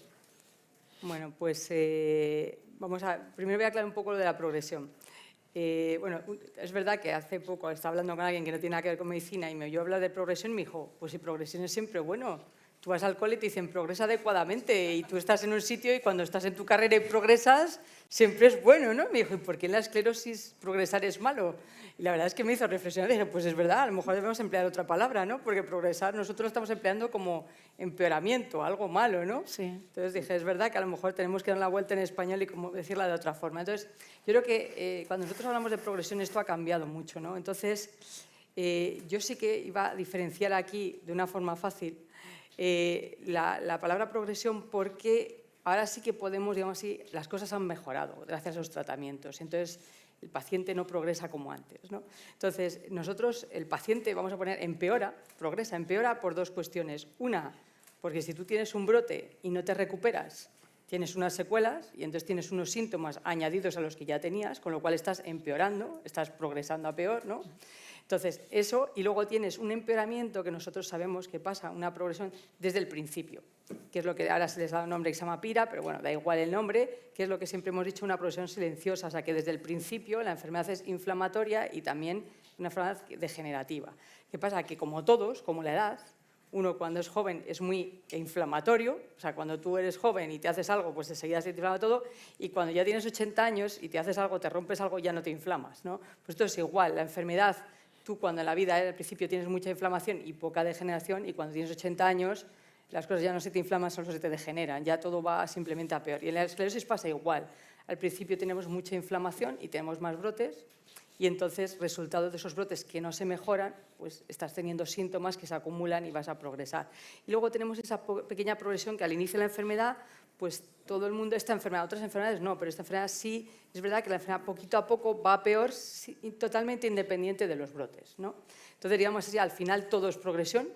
Bueno, pues primero voy a aclarar un poco lo de la progresión. Bueno, es verdad que hace poco estaba hablando con alguien que no tiene nada que ver con medicina y me oyó hablar de progresión y me dijo, pues si progresión es siempre bueno. Tú vas al cole y te dicen progresa adecuadamente y tú estás en un sitio y cuando estás en tu carrera y progresas siempre es bueno, ¿no? Me dijo, ¿y por qué en la esclerosis progresar es malo? Y la verdad es que me hizo reflexionar y dije, pues es verdad, a lo mejor debemos emplear otra palabra, ¿no? Porque progresar nosotros lo estamos empleando como empeoramiento, algo malo, ¿no? Sí. Entonces dije, es verdad que a lo mejor tenemos que dar la vuelta en español y como decirla de otra forma. Entonces, yo creo que cuando nosotros hablamos de progresión esto ha cambiado mucho, ¿no? Entonces, yo sí que iba a diferenciar aquí de una forma fácil la palabra progresión porque ahora sí que podemos, digamos así, las cosas han mejorado gracias a los tratamientos. Entonces, el paciente no progresa como antes, ¿no? Entonces, nosotros, el paciente, vamos a poner, empeora por dos cuestiones. Una, porque si tú tienes un brote y no te recuperas, tienes unas secuelas y entonces tienes unos síntomas añadidos a los que ya tenías, con lo cual estás empeorando, estás progresando a peor, ¿no? Entonces, eso, y luego tienes un empeoramiento que nosotros sabemos que pasa, una progresión desde el principio, que es lo que ahora se les da un nombre que se llama PIRA, pero bueno, da igual el nombre, que es lo que siempre hemos dicho, una progresión silenciosa, o sea, que desde el principio la enfermedad es inflamatoria y también una enfermedad degenerativa. ¿Qué pasa? Que como todos, como la edad, uno cuando es joven es muy inflamatorio, o sea, cuando tú eres joven y te haces algo, pues enseguida se te inflama todo, y cuando ya tienes 80 años y te haces algo, te rompes algo, ya no te inflamas, ¿no? Pues esto es igual, la enfermedad, tú cuando en la vida al principio tienes mucha inflamación y poca degeneración, y cuando tienes 80 años las cosas ya no se te inflaman, solo se te degeneran, ya todo va simplemente a peor. Y en la esclerosis pasa igual, al principio tenemos mucha inflamación y tenemos más brotes, y entonces, resultado de esos brotes que no se mejoran, pues estás teniendo síntomas que se acumulan y vas a progresar. Y luego tenemos esa pequeña progresión que al inicio de la enfermedad, pues todo el mundo, esta enfermedad, otras enfermedades no, pero esta enfermedad sí, es verdad que la enfermedad poquito a poco va a peor, totalmente independiente de los brotes, ¿no? Entonces, digamos así, al final todo es progresión,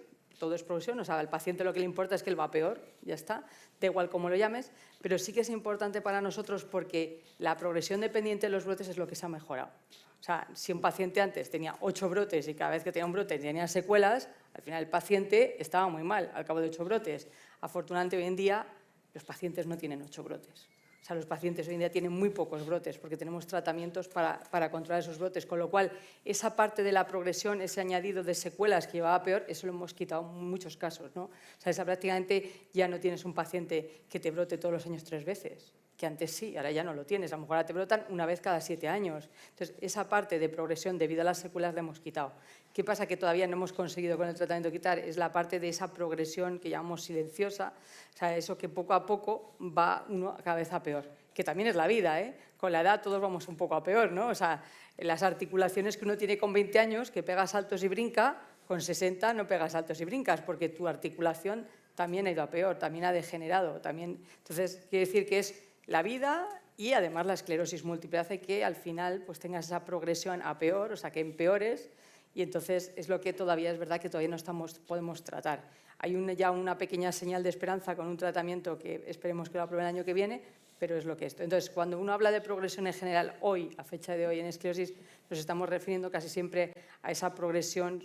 o sea, al paciente lo que le importa es que él va peor, ya está, da igual cómo lo llames, pero sí que es importante para nosotros porque la progresión dependiente de los brotes es lo que se ha mejorado. O sea, si un paciente antes tenía 8 brotes y cada vez que tenía un brote tenía secuelas, al final el paciente estaba muy mal al cabo de 8 brotes. Afortunadamente hoy en día los pacientes no tienen 8 brotes. O sea, los pacientes hoy en día tienen muy pocos brotes porque tenemos tratamientos para controlar esos brotes, con lo cual esa parte de la progresión, ese añadido de secuelas que llevaba a peor, eso lo hemos quitado en muchos casos, ¿no? O sea, esa prácticamente ya no tienes un paciente que te brote todos los años 3 veces, que antes sí, ahora ya no lo tienes, a lo mejor ahora te brotan una vez cada 7 años. Entonces, esa parte de progresión debido a las secuelas la hemos quitado. ¿Qué pasa? Que todavía no hemos conseguido con el tratamiento quitar, es la parte de esa progresión que llamamos silenciosa, o sea, eso que poco a poco va uno cada vez a peor, que también es la vida, ¿eh? Con la edad todos vamos un poco a peor, ¿no? O sea, las articulaciones que uno tiene con 20 años, que pega saltos y brinca, con 60 no pegas saltos y brincas, porque tu articulación también ha ido a peor, también ha degenerado, también. Entonces, quiere decir que es la vida y además la esclerosis múltiple hace que al final pues tengas esa progresión a peor, o sea, que empeores, y entonces es lo que todavía es verdad que todavía no podemos tratar. Hay ya una pequeña señal de esperanza con un tratamiento que esperemos que lo apruebe el año que viene, pero es lo que es. Entonces, cuando uno habla de progresión en general, hoy, a fecha de hoy en esclerosis, nos estamos refiriendo casi siempre a esa progresión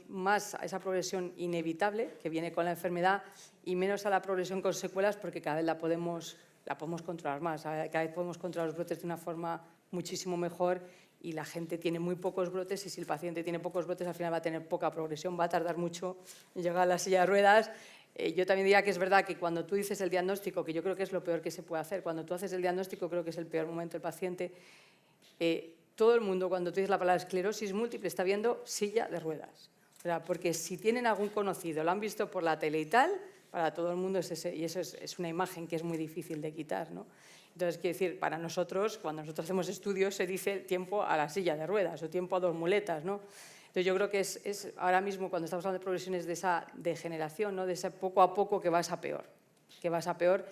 inevitable que viene con la enfermedad y menos a la progresión con secuelas, porque cada vez la podemos controlar más, cada vez podemos controlar los brotes de una forma muchísimo mejor y la gente tiene muy pocos brotes y si el paciente tiene pocos brotes al final va a tener poca progresión, va a tardar mucho en llegar a la silla de ruedas. Yo también diría que es verdad que cuando tú dices el diagnóstico, que yo creo que es lo peor que se puede hacer, cuando tú haces el diagnóstico creo que es el peor momento del paciente, todo el mundo cuando tú dices la palabra esclerosis múltiple está viendo silla de ruedas. O sea, porque si tienen algún conocido, lo han visto por la tele y tal, para todo el mundo es ese, y eso es una imagen que es muy difícil de quitar, ¿no? Entonces, quiero decir, para nosotros, cuando nosotros hacemos estudios, se dice tiempo a la silla de ruedas o tiempo a 2 muletas, ¿no? Entonces, yo creo que es ahora mismo, cuando estamos hablando de progresiones de esa degeneración, ¿no? De ese poco a poco que vas a peor,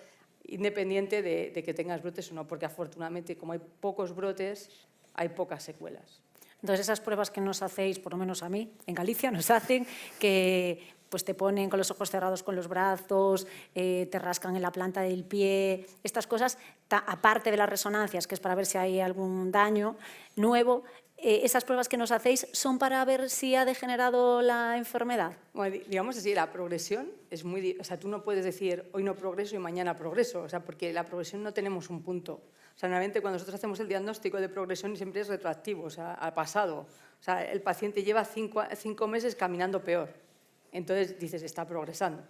independiente de que tengas brotes o no, porque afortunadamente, como hay pocos brotes, hay pocas secuelas. Entonces, esas pruebas que nos hacéis, por lo menos a mí, en Galicia, nos hacen que pues te ponen con los ojos cerrados con los brazos, te rascan en la planta del pie, estas cosas, aparte de las resonancias, que es para ver si hay algún daño nuevo, esas pruebas que nos hacéis son para ver si ha degenerado la enfermedad. Bueno, digamos así, la progresión es muy... O sea, tú no puedes decir hoy no progreso y mañana progreso, o sea, porque la progresión no tenemos un punto. O sea, normalmente cuando nosotros hacemos el diagnóstico de progresión siempre es retroactivo, o sea, al pasado. O sea, el paciente lleva 5 meses caminando peor. Entonces dices, está progresando.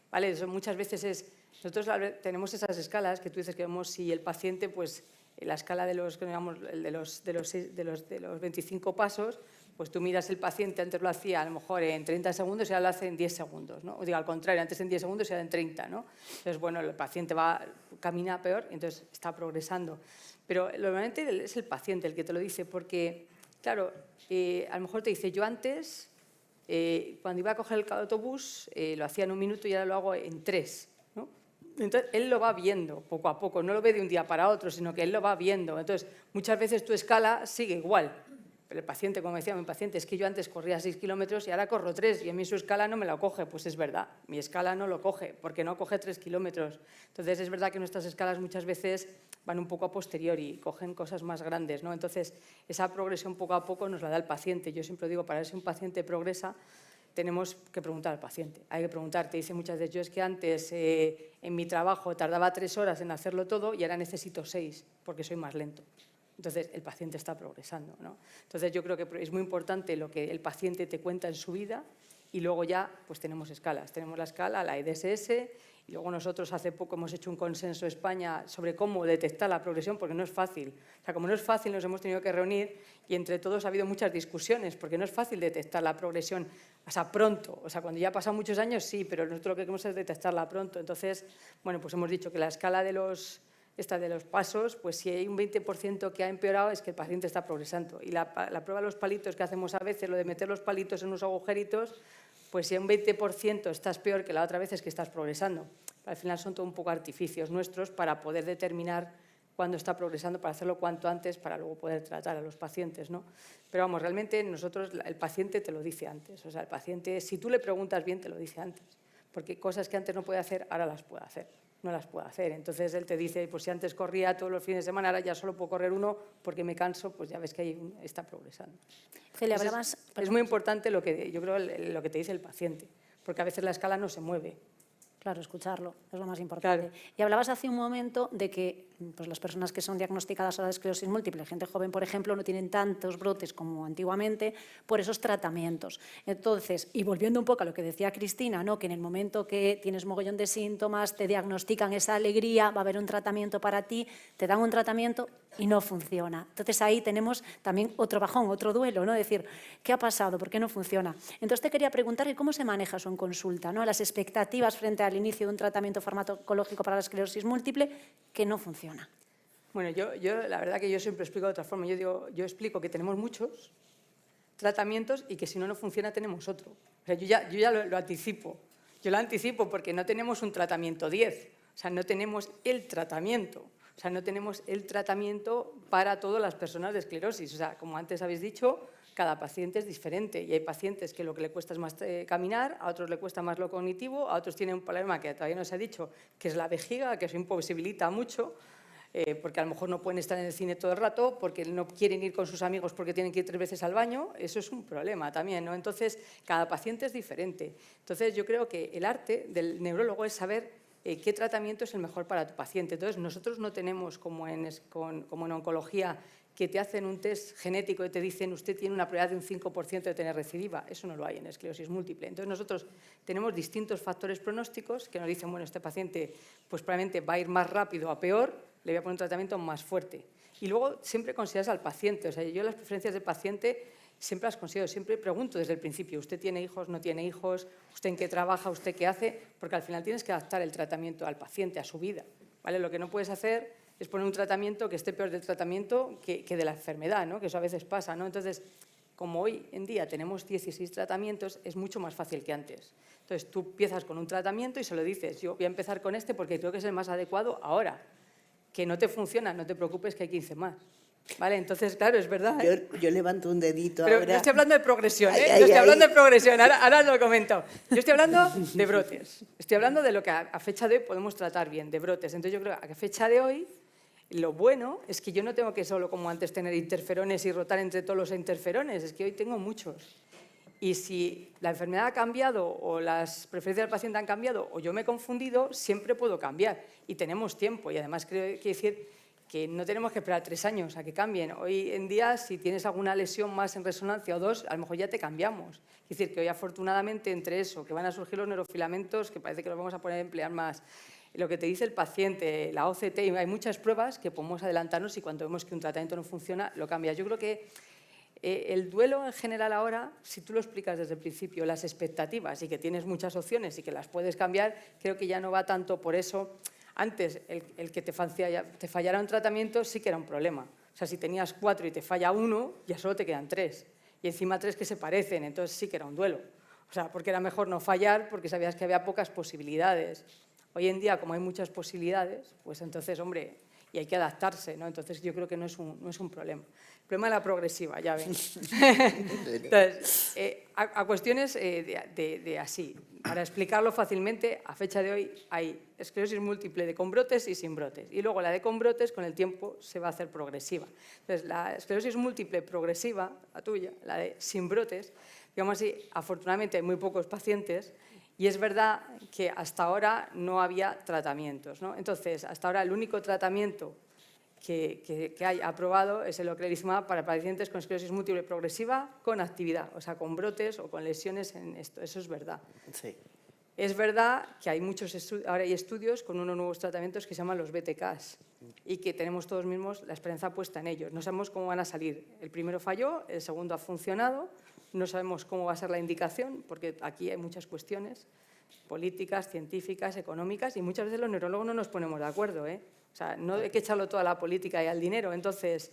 ¿Vale? Eso muchas veces nosotros tenemos esas escalas que tú dices que vemos si el paciente, pues la escala de los 25 pasos, pues tú miras el paciente, antes lo hacía a lo mejor en 30 segundos y ahora lo hace en 10 segundos, ¿no? O digo, al contrario, antes en 10 segundos y ahora en 30, ¿no? Entonces, bueno, el paciente camina peor y entonces está progresando. Pero normalmente es el paciente el que te lo dice porque, claro, a lo mejor te dice, yo antes... cuando iba a coger el autobús lo hacía en 1 minuto y ahora lo hago en 3, ¿no? Entonces, él lo va viendo poco a poco, no lo ve de un día para otro, sino que él lo va viendo. Entonces, muchas veces tu escala sigue igual, pero el paciente, como decía mi paciente, es que yo antes corría 6 kilómetros y ahora corro 3 y a mí su escala no me la coge. Pues es verdad, mi escala no lo coge, porque no coge 3 kilómetros. Entonces, es verdad que nuestras escalas muchas veces van un poco a posteriori y cogen cosas más grandes, ¿no? Entonces, esa progresión poco a poco nos la da el paciente. Yo siempre digo, para ver si un paciente progresa, tenemos que preguntar al paciente. Hay que preguntar, te dice muchas veces, yo es que antes en mi trabajo tardaba 3 horas en hacerlo todo y ahora necesito 6 porque soy más lento. Entonces, el paciente está progresando, ¿no? Entonces, yo creo que es muy importante lo que el paciente te cuenta en su vida y luego ya pues tenemos escalas. Tenemos la escala, la EDSS, y luego nosotros hace poco hemos hecho un consenso en España sobre cómo detectar la progresión, porque no es fácil. O sea, como no es fácil, nos hemos tenido que reunir y entre todos ha habido muchas discusiones, porque no es fácil detectar la progresión, o sea, pronto. O sea, cuando ya pasan muchos años, sí, pero nosotros lo que queremos es detectarla pronto. Entonces, bueno, pues hemos dicho que la escala de los pasos, pues si hay un 20% que ha empeorado es que el paciente está progresando. Y la prueba de los palitos que hacemos a veces, lo de meter los palitos en unos agujeritos, pues si a un 20% estás peor que la otra vez es que estás progresando. Al final son todo un poco artificios nuestros para poder determinar cuándo está progresando, para hacerlo cuanto antes, para luego poder tratar a los pacientes, ¿no? Pero vamos, realmente nosotros, el paciente te lo dice antes. O sea, el paciente, si tú le preguntas bien, te lo dice antes. Porque cosas que antes no puede hacer, ahora las puede hacer. No las puede hacer. Entonces él te dice, pues si antes corría todos los fines de semana, ahora ya solo puedo correr 1 porque me canso, pues ya ves que ahí está progresando. Celia, Es muy importante lo que yo creo lo que te dice el paciente, porque a veces la escala no se mueve. Claro, escucharlo es lo más importante. Claro. Y hablabas hace un momento de que pues, las personas que son diagnosticadas ahora de esclerosis múltiple, gente joven, por ejemplo, no tienen tantos brotes como antiguamente por esos tratamientos. Entonces, y volviendo un poco a lo que decía Cristina, ¿no? Que en el momento que tienes mogollón de síntomas, te diagnostican esa alegría, va a haber un tratamiento para ti, te dan un tratamiento y no funciona. Entonces, ahí tenemos también otro bajón, otro duelo, ¿no? Decir, ¿qué ha pasado? ¿Por qué no funciona? Entonces, te quería preguntar cómo se maneja eso en consulta, ¿no? Las expectativas frente al inicio de un tratamiento farmacológico para la esclerosis múltiple que no funciona. Bueno, yo la verdad que yo siempre explico de otra forma. Yo explico que tenemos muchos tratamientos y que si no funciona tenemos otro. O sea, yo ya lo anticipo. Yo lo anticipo porque no tenemos un tratamiento 10. O sea, no tenemos el tratamiento. O sea, no tenemos el tratamiento para todas las personas de esclerosis. O sea, como antes habéis dicho, cada paciente es diferente y hay pacientes que lo que le cuesta es más caminar, a otros le cuesta más lo cognitivo, a otros tienen un problema que todavía no se ha dicho, que es la vejiga, que eso imposibilita mucho. porque a lo mejor no pueden estar en el cine todo el rato, porque no quieren ir con sus amigos porque tienen que ir 3 veces al baño, eso es un problema también, ¿no? Entonces, cada paciente es diferente. Entonces, yo creo que el arte del neurólogo es saber qué tratamiento es el mejor para tu paciente. Entonces, nosotros no tenemos, como en oncología, que te hacen un test genético y te dicen usted tiene una probabilidad de un 5% de tener recidiva. Eso no lo hay en esclerosis múltiple. Entonces, nosotros tenemos distintos factores pronósticos que nos dicen, bueno, este paciente pues probablemente va a ir más rápido a peor, le voy a poner un tratamiento más fuerte. Y luego siempre consideras al paciente. O sea, yo las preferencias del paciente siempre las considero, siempre pregunto desde el principio, ¿usted tiene hijos, no tiene hijos? ¿Usted en qué trabaja? ¿Usted qué hace? Porque al final tienes que adaptar el tratamiento al paciente, a su vida, ¿vale? Lo que no puedes hacer es poner un tratamiento que esté peor del tratamiento que de la enfermedad, ¿no? Que eso a veces pasa, ¿no? Entonces, como hoy en día tenemos 16 tratamientos, es mucho más fácil que antes. Entonces, tú empiezas con un tratamiento y se lo dices, yo voy a empezar con este porque creo que es el más adecuado ahora. Que no te funciona, no te preocupes que hay 15 más. ¿Vale? Entonces, claro, es verdad. Yo levanto un dedito Pero ahora. yo estoy hablando de progresión, ¿eh? Ay, Yo estoy hablando ay. de progresión, ahora lo comento. Yo estoy hablando de brotes. Estoy hablando de lo que a fecha de hoy podemos tratar bien, de brotes. Entonces, yo creo que a fecha de hoy, lo bueno es que yo no tengo que solo, como antes, tener interferones y rotar entre todos los interferones. Es que hoy tengo muchos. Y si la enfermedad ha cambiado o las preferencias del paciente han cambiado o yo me he confundido, siempre puedo cambiar. Y tenemos tiempo. Y además, quiero decir que no tenemos que esperar 3 años a que cambien. Hoy en día, si tienes alguna lesión más en resonancia o 2, a lo mejor ya te cambiamos. Es decir, que hoy afortunadamente entre eso, que van a surgir los neurofilamentos, que parece que los vamos a poner a emplear más, lo que te dice el paciente, la OCT, hay muchas pruebas que podemos adelantarnos y cuando vemos que un tratamiento no funciona, lo cambias. Yo creo que el duelo en general ahora, si tú lo explicas desde el principio, las expectativas y que tienes muchas opciones y que las puedes cambiar, creo que ya no va tanto por eso. Antes, el que te fallara un tratamiento sí que era un problema. O sea, si tenías 4 y te falla 1, ya solo te quedan 3. Y encima 3 que se parecen, entonces sí que era un duelo. O sea, porque era mejor no fallar porque sabías que había pocas posibilidades. Hoy en día, como hay muchas posibilidades, pues entonces, hombre, y hay que adaptarse, ¿no? Entonces yo creo que no es un problema. El problema de la progresiva, ya ven. Entonces, a cuestiones de así, para explicarlo fácilmente, a fecha de hoy hay esclerosis múltiple de con brotes y sin brotes. Y luego la de con brotes, con el tiempo, se va a hacer progresiva. Entonces, la esclerosis múltiple progresiva, la tuya, la de sin brotes, digamos así, afortunadamente hay muy pocos pacientes. Y es verdad que hasta ahora no había tratamientos, ¿no? Entonces, hasta ahora el único tratamiento que hay aprobado es el ocrelizumab para pacientes con esclerosis múltiple progresiva con actividad, o sea, con brotes o con lesiones en esto. Eso es verdad. Sí. Es verdad que hay ahora hay estudios con unos nuevos tratamientos que se llaman los BTKs y que tenemos todos mismos la esperanza puesta en ellos. No sabemos cómo van a salir. El primero falló, el segundo ha funcionado. No sabemos cómo va a ser la indicación, porque aquí hay muchas cuestiones políticas, científicas, económicas, y muchas veces los neurólogos no nos ponemos de acuerdo, ¿eh? O sea, no hay que echarlo todo a la política y al dinero. Entonces,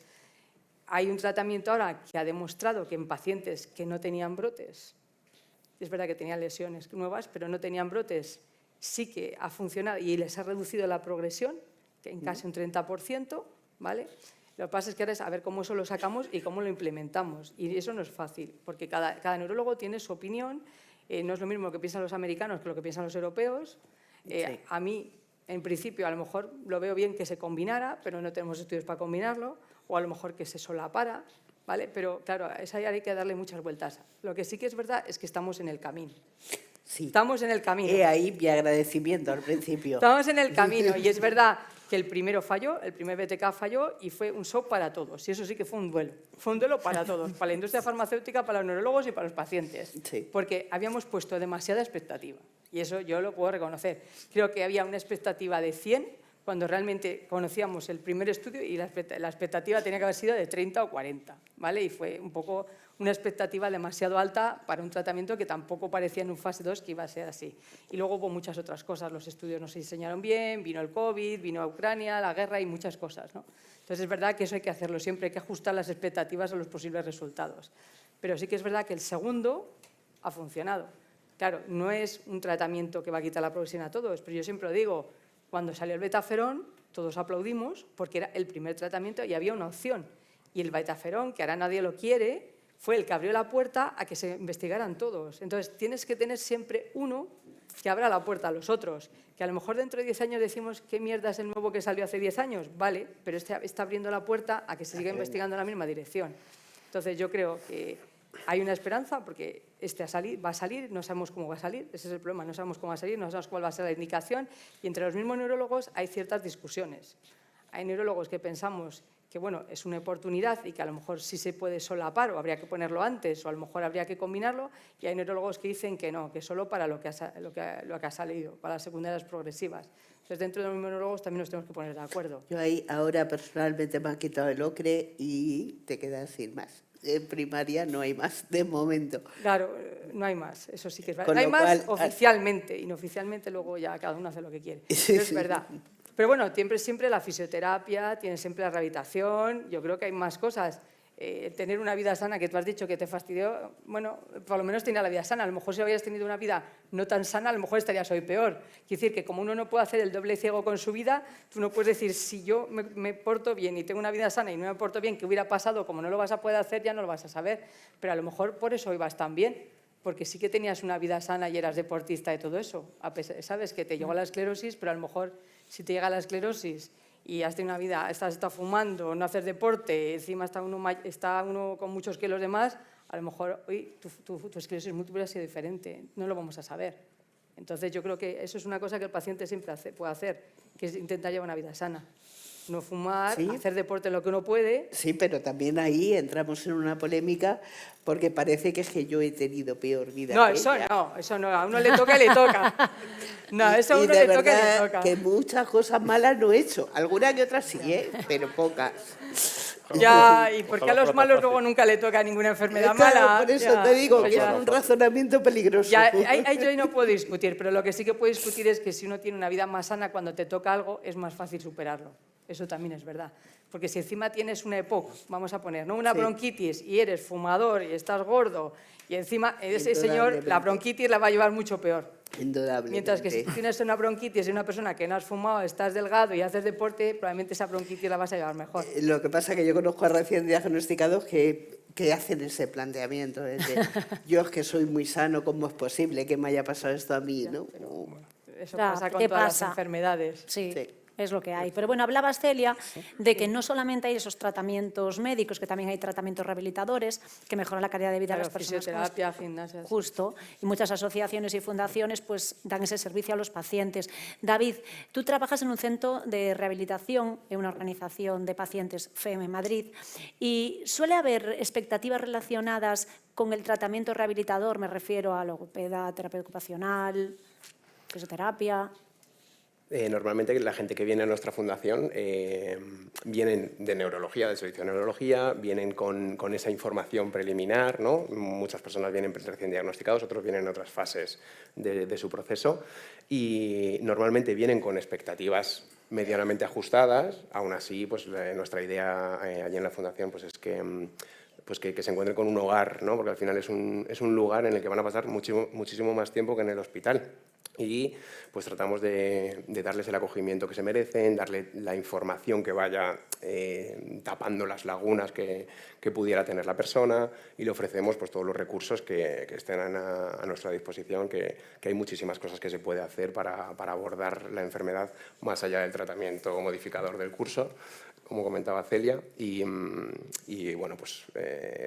hay un tratamiento ahora que ha demostrado que en pacientes que no tenían brotes, es verdad que tenían lesiones nuevas, pero no tenían brotes, sí que ha funcionado y les ha reducido la progresión, que en casi un 30%, ¿vale? Lo que pasa es que ahora es a ver cómo eso lo sacamos y cómo lo implementamos. Y eso no es fácil, porque cada neurólogo tiene su opinión. No es lo mismo lo que piensan los americanos que lo que piensan los europeos. Sí. A mí, en principio, a lo mejor lo veo bien que se combinara, pero no tenemos estudios para combinarlo, o a lo mejor que se solapara, ¿vale? Pero, claro, a esa hay que darle muchas vueltas. Lo que sí que es verdad es que estamos en el camino. Sí. Estamos en el camino. Ahí mi agradecimiento al principio. Estamos en el camino y es verdad que el primero falló, el primer BTK falló y fue un shock para todos. Y eso sí que fue un duelo. Fue un duelo para todos, para la industria farmacéutica, para los neurólogos y para los pacientes. Sí. Porque habíamos puesto demasiada expectativa. Y eso yo lo puedo reconocer. Creo que había una expectativa de 100 cuando realmente conocíamos el primer estudio y la expectativa tenía que haber sido de 30 o 40, ¿vale? Y fue un poco una expectativa demasiado alta para un tratamiento que tampoco parecía en un fase 2 que iba a ser así. Y luego hubo muchas otras cosas, los estudios no se diseñaron bien, vino el COVID, vino a Ucrania, la guerra y muchas cosas, ¿no? Entonces es verdad que eso hay que hacerlo siempre, hay que ajustar las expectativas a los posibles resultados. Pero sí que es verdad que el segundo ha funcionado. Claro, no es un tratamiento que va a quitar la progresión a todos, pero yo siempre lo digo, cuando salió el betaferón, todos aplaudimos porque era el primer tratamiento y había una opción. Y el betaferón, que ahora nadie lo quiere, fue el que abrió la puerta a que se investigaran todos. Entonces, tienes que tener siempre uno que abra la puerta a los otros. Que a lo mejor dentro de 10 años decimos qué mierda es el nuevo que salió hace 10 años, vale, pero está abriendo la puerta a que se siga investigando en la misma dirección. Entonces yo creo que hay una esperanza porque va a salir, no sabemos cómo va a salir, ese es el problema, no sabemos cómo va a salir, no sabemos cuál va a ser la indicación y entre los mismos neurólogos hay ciertas discusiones. Hay neurólogos que pensamos que bueno, es una oportunidad y que a lo mejor sí se puede solapar o habría que ponerlo antes o a lo mejor habría que combinarlo y hay neurólogos que dicen que no, que solo para lo que ha salido, para las secundarias progresivas. Entonces, dentro de los neurólogos también nos tenemos que poner de acuerdo. Yo ahí ahora personalmente me han quitado el ocre y te quedas sin más. En primaria no hay más, de momento. Claro, no hay más, eso sí que es verdad. Con No hay lo más cual, oficialmente, inoficialmente luego ya cada uno hace lo que quiere. Sí, Es sí. verdad. Pero bueno, siempre la fisioterapia, tiene siempre la rehabilitación, yo creo que hay más cosas. Tener una vida sana, que tú has dicho que te fastidió, bueno, por lo menos tenía la vida sana. A lo mejor si habías tenido una vida no tan sana, a lo mejor estarías hoy peor. Quiere decir que como uno no puede hacer el doble ciego con su vida, tú no puedes decir, si yo me porto bien y tengo una vida sana y no me porto bien, ¿qué hubiera pasado? Como no lo vas a poder hacer, ya no lo vas a saber. Pero a lo mejor por eso hoy vas tan bien, porque sí que tenías una vida sana y eras deportista y todo eso. Sabes que te llegó la esclerosis, pero a lo mejor si te llega la esclerosis y has tenido una vida, estás fumando, no haces deporte, encima está uno con muchos kilos de más, a lo mejor hoy tu esclerosis múltiple ha sido diferente, no lo vamos a saber. Entonces yo creo que eso es una cosa que el paciente siempre puede hacer, que es intentar llevar una vida sana. No fumar, Sí. hacer deporte en lo que uno puede. Sí, pero también ahí entramos en una polémica porque parece que es que yo he tenido peor vida No, que eso ella. no, eso no, a uno le toca y le toca. No, eso a Y uno de le toca y le verdad toca. que muchas cosas malas no he hecho. Algunas que otras sí, pero pocas. Ya, y porque a Ojalá los fuera malos tan luego fácil. nunca le toca ninguna enfermedad Claro, mala. por eso ya, te digo eso que ya. es un razonamiento peligroso. Ya, ahí yo no puedo discutir, pero lo que sí que puedo discutir es que si uno tiene una vida más sana, cuando te toca algo, es más fácil superarlo. Eso también es verdad. Porque si encima tienes una EPOC, vamos a poner, ¿no? Una Sí. bronquitis y eres fumador y estás gordo y encima ese señor, Indudablemente. la bronquitis la va a llevar mucho peor. Indudablemente. Mientras que si tú tienes una bronquitis y una persona que no has fumado, estás delgado y haces deporte, probablemente esa bronquitis la vas a llevar mejor. Lo que pasa es que yo conozco a recién diagnosticados que hacen ese planteamiento. Es de, yo es que soy muy sano, ¿cómo es posible que me haya pasado esto a mí? ¿No? Eso Ya, pasa con ¿qué todas pasa? las enfermedades. Sí, Sí. es lo que hay. Pero bueno, hablabas, Celia, de que no solamente hay esos tratamientos médicos, que también hay tratamientos rehabilitadores que mejoran la calidad de vida de Claro, las personas. fisioterapia, gimnasia. sí. Justo, y muchas asociaciones y fundaciones pues dan ese servicio a los pacientes. David, tú trabajas en un centro de rehabilitación, en una organización de pacientes FEM en Madrid, y suele haber expectativas relacionadas con el tratamiento rehabilitador, me refiero a logopeda, terapia ocupacional, fisioterapia. Normalmente la gente que viene a nuestra fundación vienen de neurología, del servicio de neurología, vienen con esa información preliminar, ¿no? Muchas personas vienen recién diagnosticados, otros vienen en otras fases de su proceso y normalmente vienen con expectativas medianamente ajustadas. Aún así, pues, nuestra idea allí en la fundación pues, es que se encuentren con un hogar, ¿no? Porque al final es un lugar en el que van a pasar muchísimo más tiempo que en el hospital. Y pues tratamos de darles el acogimiento que se merecen, darle la información que vaya tapando las lagunas que pudiera tener la persona y le ofrecemos pues, todos los recursos que estén a nuestra disposición, que hay muchísimas cosas que se puede hacer para abordar la enfermedad más allá del tratamiento modificador del curso, como comentaba Celia, y bueno, pues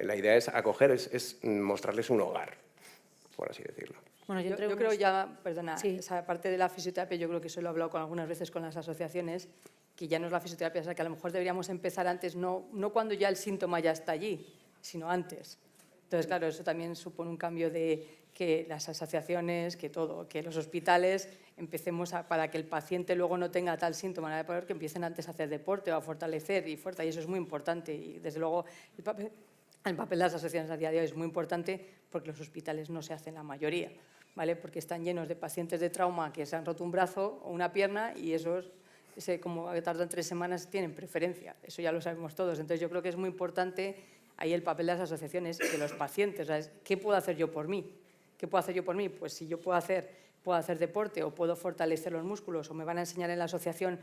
la idea es acoger, es mostrarles un hogar, por así decirlo. Bueno, Yo entre creo unos- ya, perdona, Sí. esa parte de la fisioterapia, yo creo que eso lo he hablado algunas veces con las asociaciones, que ya no es la fisioterapia, o sea, que a lo mejor deberíamos empezar antes, no cuando ya el síntoma ya está allí, sino antes. Entonces, claro, eso también supone un cambio de que las asociaciones, que todo, que los hospitales empecemos para que el paciente luego no tenga tal síntoma, que empiecen antes a hacer deporte o a fortalecer y fuerza, y eso es muy importante. Y desde luego el papel de las asociaciones a día de hoy es muy importante porque los hospitales no se hacen la mayoría, ¿vale? Porque están llenos de pacientes de trauma que se han roto un brazo o una pierna y esos, como tardan 3 semanas, tienen preferencia. Eso ya lo sabemos todos. Entonces yo creo que es muy importante ahí el papel de las asociaciones y de los pacientes. ¿Sabes? ¿Qué puedo hacer yo por mí? ¿Qué puedo hacer yo por mí? Pues si yo puedo hacer deporte o puedo fortalecer los músculos o me van a enseñar en la asociación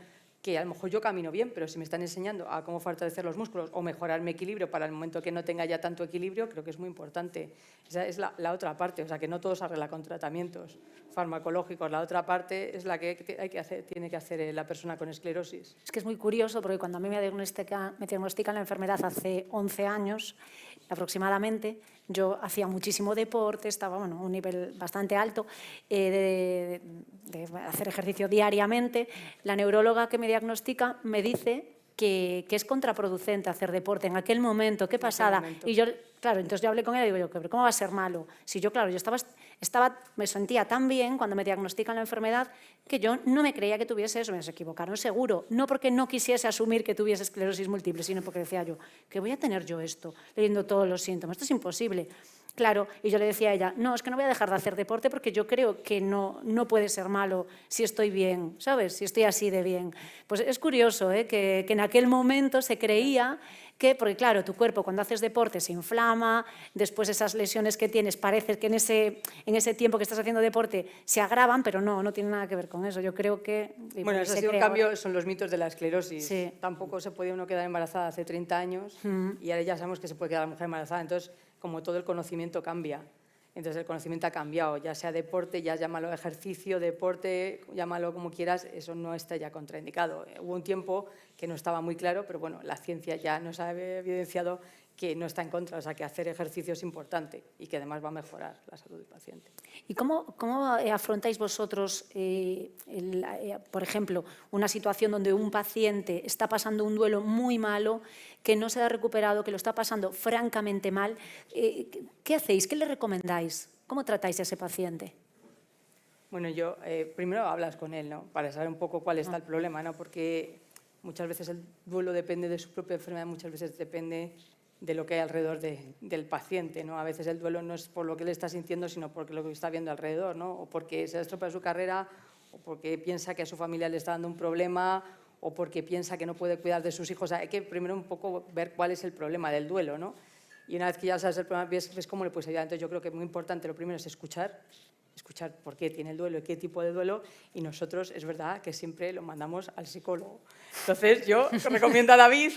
que a lo mejor yo camino bien, pero si me están enseñando a cómo fortalecer los músculos o mejorar mi equilibrio para el momento que no tenga ya tanto equilibrio, creo que es muy importante. Esa es la otra parte, o sea, que no todo se arregla con tratamientos farmacológicos. La otra parte es la que tiene que hacer la persona con esclerosis. Es que es muy curioso porque cuando a mí me diagnostican la enfermedad hace 11 años aproximadamente, yo hacía muchísimo deporte, estaba a un nivel bastante alto de hacer ejercicio diariamente. La neuróloga que me diagnostica me dice que es contraproducente hacer deporte en aquel momento, qué pasada. Y yo, claro, entonces yo hablé con ella y digo, ¿pero cómo va a ser malo? Si yo, claro, yo me sentía tan bien cuando me diagnostican la enfermedad que yo no me creía que tuviese eso, me se equivocaron seguro, no porque no quisiese asumir que tuviese esclerosis múltiple, sino porque decía yo, ¿qué voy a tener yo esto, leyendo todos los síntomas? Esto es imposible. Claro, y yo le decía a ella, no, es que no voy a dejar de hacer deporte porque yo creo que no puede ser malo si estoy bien, ¿sabes? Si estoy así de bien. Pues es curioso, que en aquel momento se creía que, porque claro, tu cuerpo cuando haces deporte se inflama, después esas lesiones que tienes parece que en ese tiempo que estás haciendo deporte se agravan, pero no tiene nada que ver con eso. Yo creo que... Bueno, eso ha sido un cambio, son los mitos de la esclerosis. Sí. Tampoco se podía uno quedar embarazada hace 30 años y ahora ya sabemos que se puede quedar la mujer embarazada. Entonces, como todo el conocimiento cambia. Entonces, el conocimiento ha cambiado, ya sea deporte, ya llámalo ejercicio, deporte, llámalo como quieras, eso no está ya contraindicado. Hubo un tiempo que no estaba muy claro, pero bueno, la ciencia ya nos ha evidenciado que no está en contra, o sea, que hacer ejercicio es importante y que además va a mejorar la salud del paciente. ¿Y cómo afrontáis vosotros, por ejemplo, una situación donde un paciente está pasando un duelo muy malo, que no se ha recuperado, que lo está pasando francamente mal? ¿Qué hacéis? ¿Qué le recomendáis? ¿Cómo tratáis a ese paciente? Bueno, yo primero hablas con él, ¿no? Para saber un poco cuál está el problema, ¿no? Porque muchas veces el duelo depende de su propia enfermedad, muchas veces depende de lo que hay alrededor del paciente, ¿no? A veces el duelo no es por lo que él está sintiendo, sino por lo que está viendo alrededor, ¿no? O porque se ha estropeado su carrera, o porque piensa que a su familia le está dando un problema, o porque piensa que no puede cuidar de sus hijos. O sea, hay que primero un poco ver cuál es el problema del duelo, ¿no? Y una vez que ya sabes el problema, ves cómo le puedes ayudar. Entonces yo creo que muy importante, lo primero es escuchar por qué tiene el duelo y qué tipo de duelo, y nosotros es verdad que siempre lo mandamos al psicólogo. Entonces yo recomiendo a David,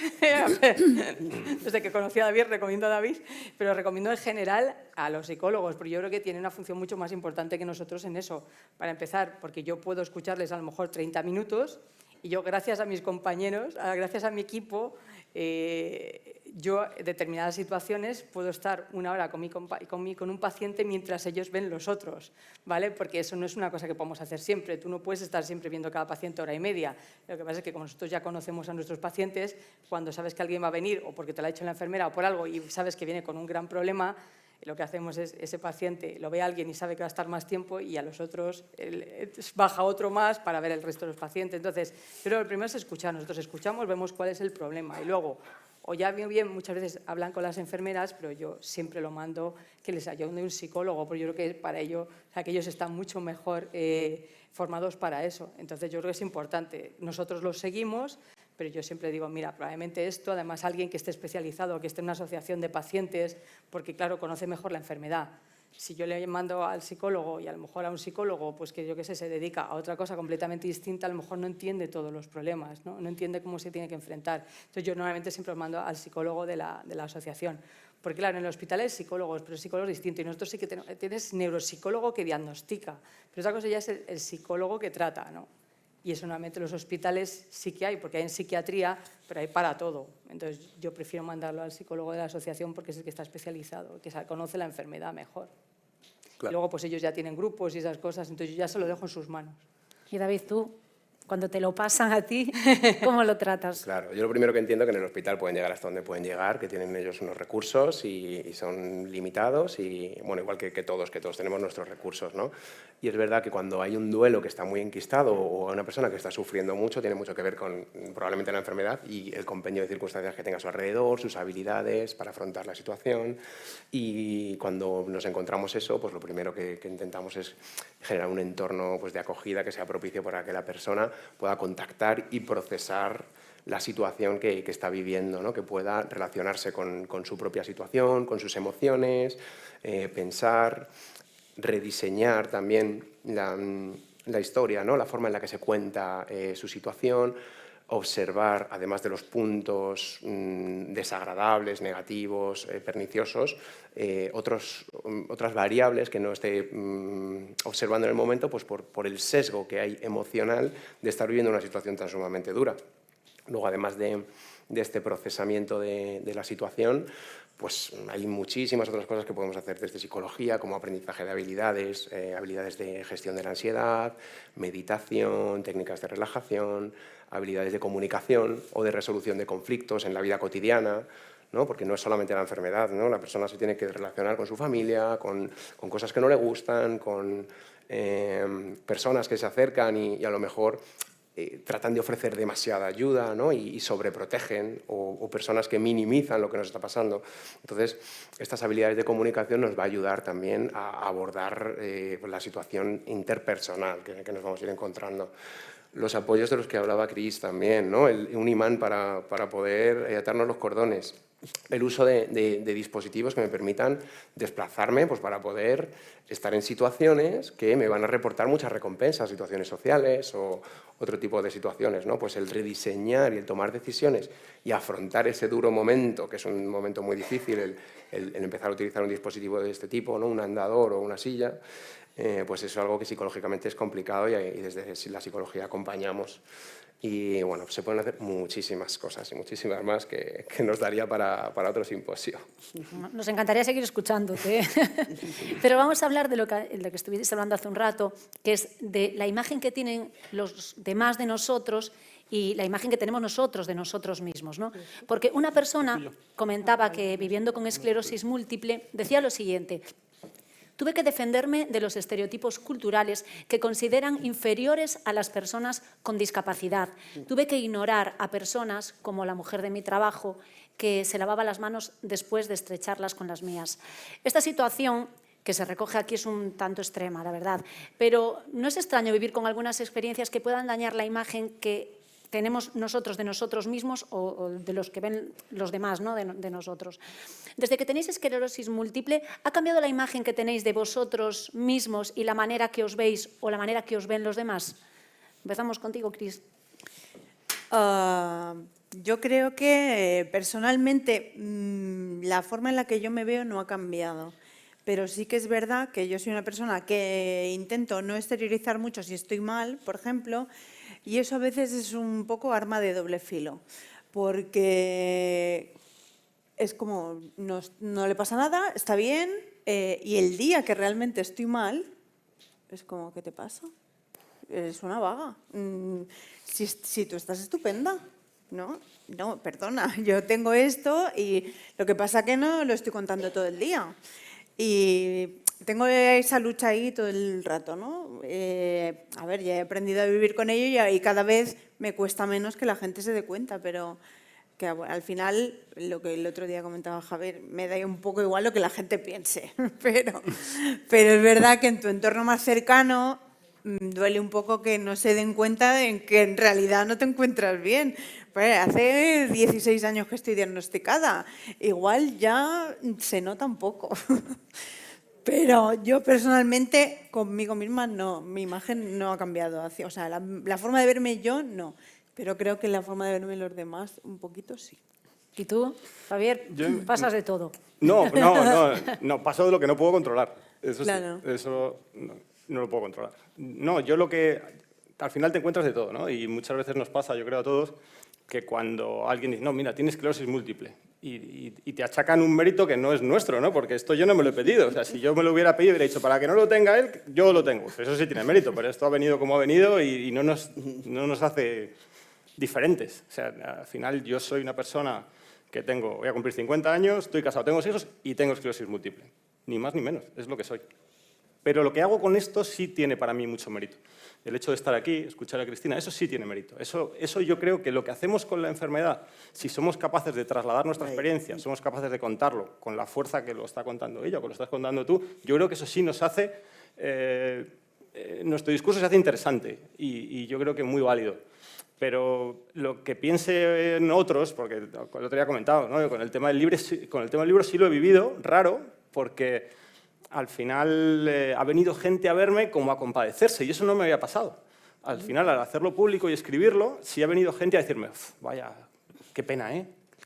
desde que conocí a David recomiendo a David, pero recomiendo en general a los psicólogos, porque yo creo que tienen una función mucho más importante que nosotros en eso. Para empezar, porque yo puedo escucharles a lo mejor 30 minutos, y yo gracias a mis compañeros, gracias a mi equipo, yo en determinadas situaciones puedo estar una hora con un paciente mientras ellos ven los otros, ¿vale? Porque eso no es una cosa que podemos hacer siempre. Tú no puedes estar siempre viendo cada paciente hora y media. Lo que pasa es que como nosotros ya conocemos a nuestros pacientes, cuando sabes que alguien va a venir o porque te lo ha hecho la enfermera o por algo y sabes que viene con un gran problema, lo que hacemos es, ese paciente lo ve a alguien y sabe que va a estar más tiempo y a los otros baja otro más para ver el resto de los pacientes. Entonces, pero lo primero es escuchar. Nosotros escuchamos, vemos cuál es el problema y luego, o ya bien, muchas veces hablan con las enfermeras, pero yo siempre lo mando que les ayude un psicólogo, porque yo creo que para ello, o sea, que ellos están mucho mejor formados para eso. Entonces, yo creo que es importante. Nosotros los seguimos, pero yo siempre digo, mira, probablemente esto, además alguien que esté especializado, que esté en una asociación de pacientes, porque claro, conoce mejor la enfermedad. Si yo le mando al psicólogo y a lo mejor a un psicólogo, pues que yo qué sé, se dedica a otra cosa completamente distinta, a lo mejor no entiende todos los problemas, no entiende cómo se tiene que enfrentar. Entonces yo normalmente siempre los mando al psicólogo de la asociación. Porque claro, en el hospital hay psicólogos, pero psicólogos distintos. Y nosotros sí que tienes neuropsicólogo que diagnostica, pero otra cosa ya es el psicólogo que trata, ¿no? Y eso normalmente en los hospitales sí que hay, porque hay en psiquiatría, pero hay para todo. Entonces yo prefiero mandarlo al psicólogo de la asociación porque es el que está especializado, que conoce la enfermedad mejor. Claro. Y luego pues ellos ya tienen grupos y esas cosas, entonces yo ya se lo dejo en sus manos. Y David, tú, cuando te lo pasan a ti, ¿cómo lo tratas? Claro, yo lo primero que entiendo es que en el hospital pueden llegar hasta donde pueden llegar, que tienen ellos unos recursos y son limitados y, bueno, igual que todos tenemos nuestros recursos, ¿no? Y es verdad que cuando hay un duelo que está muy enquistado o una persona que está sufriendo mucho, tiene mucho que ver con probablemente la enfermedad y el compendio de circunstancias que tenga a su alrededor, sus habilidades para afrontar la situación. Y cuando nos encontramos eso, pues lo primero que intentamos es generar un entorno pues, de acogida que sea propicio para que la persona pueda contactar y procesar la situación que está viviendo, ¿no? Que pueda relacionarse con su propia situación, con sus emociones, pensar, rediseñar también la historia, ¿no? La forma en la que se cuenta su situación, observar, además de los puntos desagradables, negativos, perniciosos, otras variables que no esté observando en el momento, pues por el sesgo que hay emocional de estar viviendo una situación tan sumamente dura. Luego, además de este procesamiento de la situación, pues hay muchísimas otras cosas que podemos hacer desde psicología, como aprendizaje de habilidades, habilidades de gestión de la ansiedad, meditación, técnicas de relajación, habilidades de comunicación o de resolución de conflictos en la vida cotidiana, ¿no? Porque no es solamente la enfermedad, ¿no? La persona se tiene que relacionar con su familia, con cosas que no le gustan, con personas que se acercan y a lo mejor tratan de ofrecer demasiada ayuda, ¿no? y sobreprotegen, o personas que minimizan lo que nos está pasando. Entonces, estas habilidades de comunicación nos va a ayudar también a abordar la situación interpersonal que nos vamos a ir encontrando. Los apoyos de los que hablaba Cris también, ¿no? Un imán para poder atarnos los cordones. El uso de dispositivos que me permitan desplazarme, pues, para poder estar en situaciones que me van a reportar muchas recompensas, situaciones sociales o otro tipo de situaciones, ¿no? Pues el rediseñar y el tomar decisiones y afrontar ese duro momento, que es un momento muy difícil, el empezar a utilizar un dispositivo de este tipo, ¿no? Un andador o una silla, pues es algo que psicológicamente es complicado y desde la psicología acompañamos. Y bueno, se pueden hacer muchísimas cosas y muchísimas más que nos daría para otro simposio. Nos encantaría seguir escuchándote. Pero vamos a hablar de lo que estuviste hablando hace un rato, que es de la imagen que tienen los demás de nosotros y la imagen que tenemos nosotros de nosotros mismos, ¿no? Porque una persona comentaba que viviendo con esclerosis múltiple decía lo siguiente: tuve que defenderme de los estereotipos culturales que consideran inferiores a las personas con discapacidad. Tuve que ignorar a personas como la mujer de mi trabajo, que se lavaba las manos después de estrecharlas con las mías. Esta situación que se recoge aquí es un tanto extrema, la verdad, pero no es extraño vivir con algunas experiencias que puedan dañar la imagen que tenemos nosotros de nosotros mismos o de los que ven los demás, ¿no? de nosotros. Desde que tenéis esclerosis múltiple, ¿ha cambiado la imagen que tenéis de vosotros mismos y la manera que os veis o la manera que os ven los demás? Empezamos contigo, Cris. Yo creo que personalmente la forma en la que yo me veo no ha cambiado. Pero sí que es verdad que yo soy una persona que intento no exteriorizar mucho si estoy mal, por ejemplo, y eso a veces es un poco arma de doble filo, porque es como, no le pasa nada, está bien, y el día que realmente estoy mal, es como, ¿qué te pasa? Eres una vaga. Si tú estás estupenda, ¿no? No, perdona, yo tengo esto y lo que pasa que no lo estoy contando todo el día. Y tengo esa lucha ahí todo el rato, ¿no? A ver, ya he aprendido a vivir con ello y cada vez me cuesta menos que la gente se dé cuenta, pero que al final, lo que el otro día comentaba Javier, me da un poco igual lo que la gente piense, pero es verdad que en tu entorno más cercano duele un poco que no se den cuenta en que en realidad no te encuentras bien. Pues hace 16 años que estoy diagnosticada, igual ya se nota un poco. Pero yo personalmente, conmigo misma, no, mi imagen no ha cambiado. O sea, la forma de verme yo, no. Pero creo que la forma de verme los demás, un poquito sí. ¿Y tú, Javier? Pasas de todo. No, paso de lo que no puedo controlar. Eso Claro. sí, eso no lo puedo controlar. No, yo lo que... Al final te encuentras de todo, ¿no? Y muchas veces nos pasa, yo creo a todos, que cuando alguien dice, no, mira, tienes esclerosis múltiple, y te achacan un mérito que no es nuestro, ¿no? Porque esto yo no me lo he pedido. O sea, si yo me lo hubiera pedido, hubiera dicho, para que no lo tenga él, yo lo tengo. Eso sí tiene mérito, pero esto ha venido como ha venido y no nos hace diferentes. O sea, al final yo soy una persona que voy a cumplir 50 años, estoy casado, tengo 2 hijos y tengo esclerosis múltiple. Ni más ni menos, es lo que soy. Pero lo que hago con esto sí tiene para mí mucho mérito. El hecho de estar aquí, escuchar a Cristina, eso sí tiene mérito. Eso yo creo que lo que hacemos con la enfermedad, si somos capaces de trasladar nuestra experiencia, somos capaces de contarlo con la fuerza que lo está contando ella o que lo estás contando tú, yo creo que eso sí nos hace, nuestro discurso se hace interesante y yo creo que muy válido. Pero lo que piense en otros, porque el otro día he comentado, ¿no? Con el tema del libro sí lo he vivido, raro, porque al final ha venido gente a verme como a compadecerse y eso no me había pasado. al final, al hacerlo público y escribirlo, sí ha venido gente a decirme, vaya, qué pena,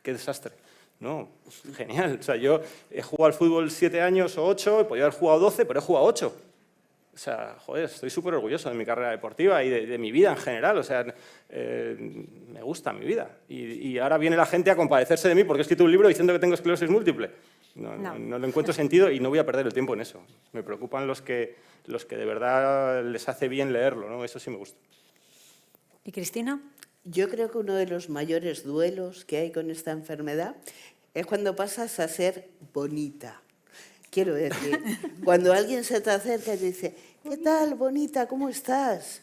qué desastre. No, genial. O sea, yo he jugado al fútbol 7 años o 8, he podido haber jugado 12, pero he jugado 8. O sea, joder, estoy súper orgulloso de mi carrera deportiva y de mi vida en general. O sea, me gusta mi vida. Y ahora viene la gente a compadecerse de mí porque he escrito un libro diciendo que tengo esclerosis múltiple. No le encuentro sentido y no voy a perder el tiempo en eso. Me preocupan los que de verdad les hace bien leerlo, ¿no? Eso sí me gusta. ¿Y Cristina? Yo creo que uno de los mayores duelos que hay con esta enfermedad es cuando pasas a ser bonita. Quiero decir, cuando alguien se te acerca y te dice, ¿qué tal, bonita? ¿Cómo estás?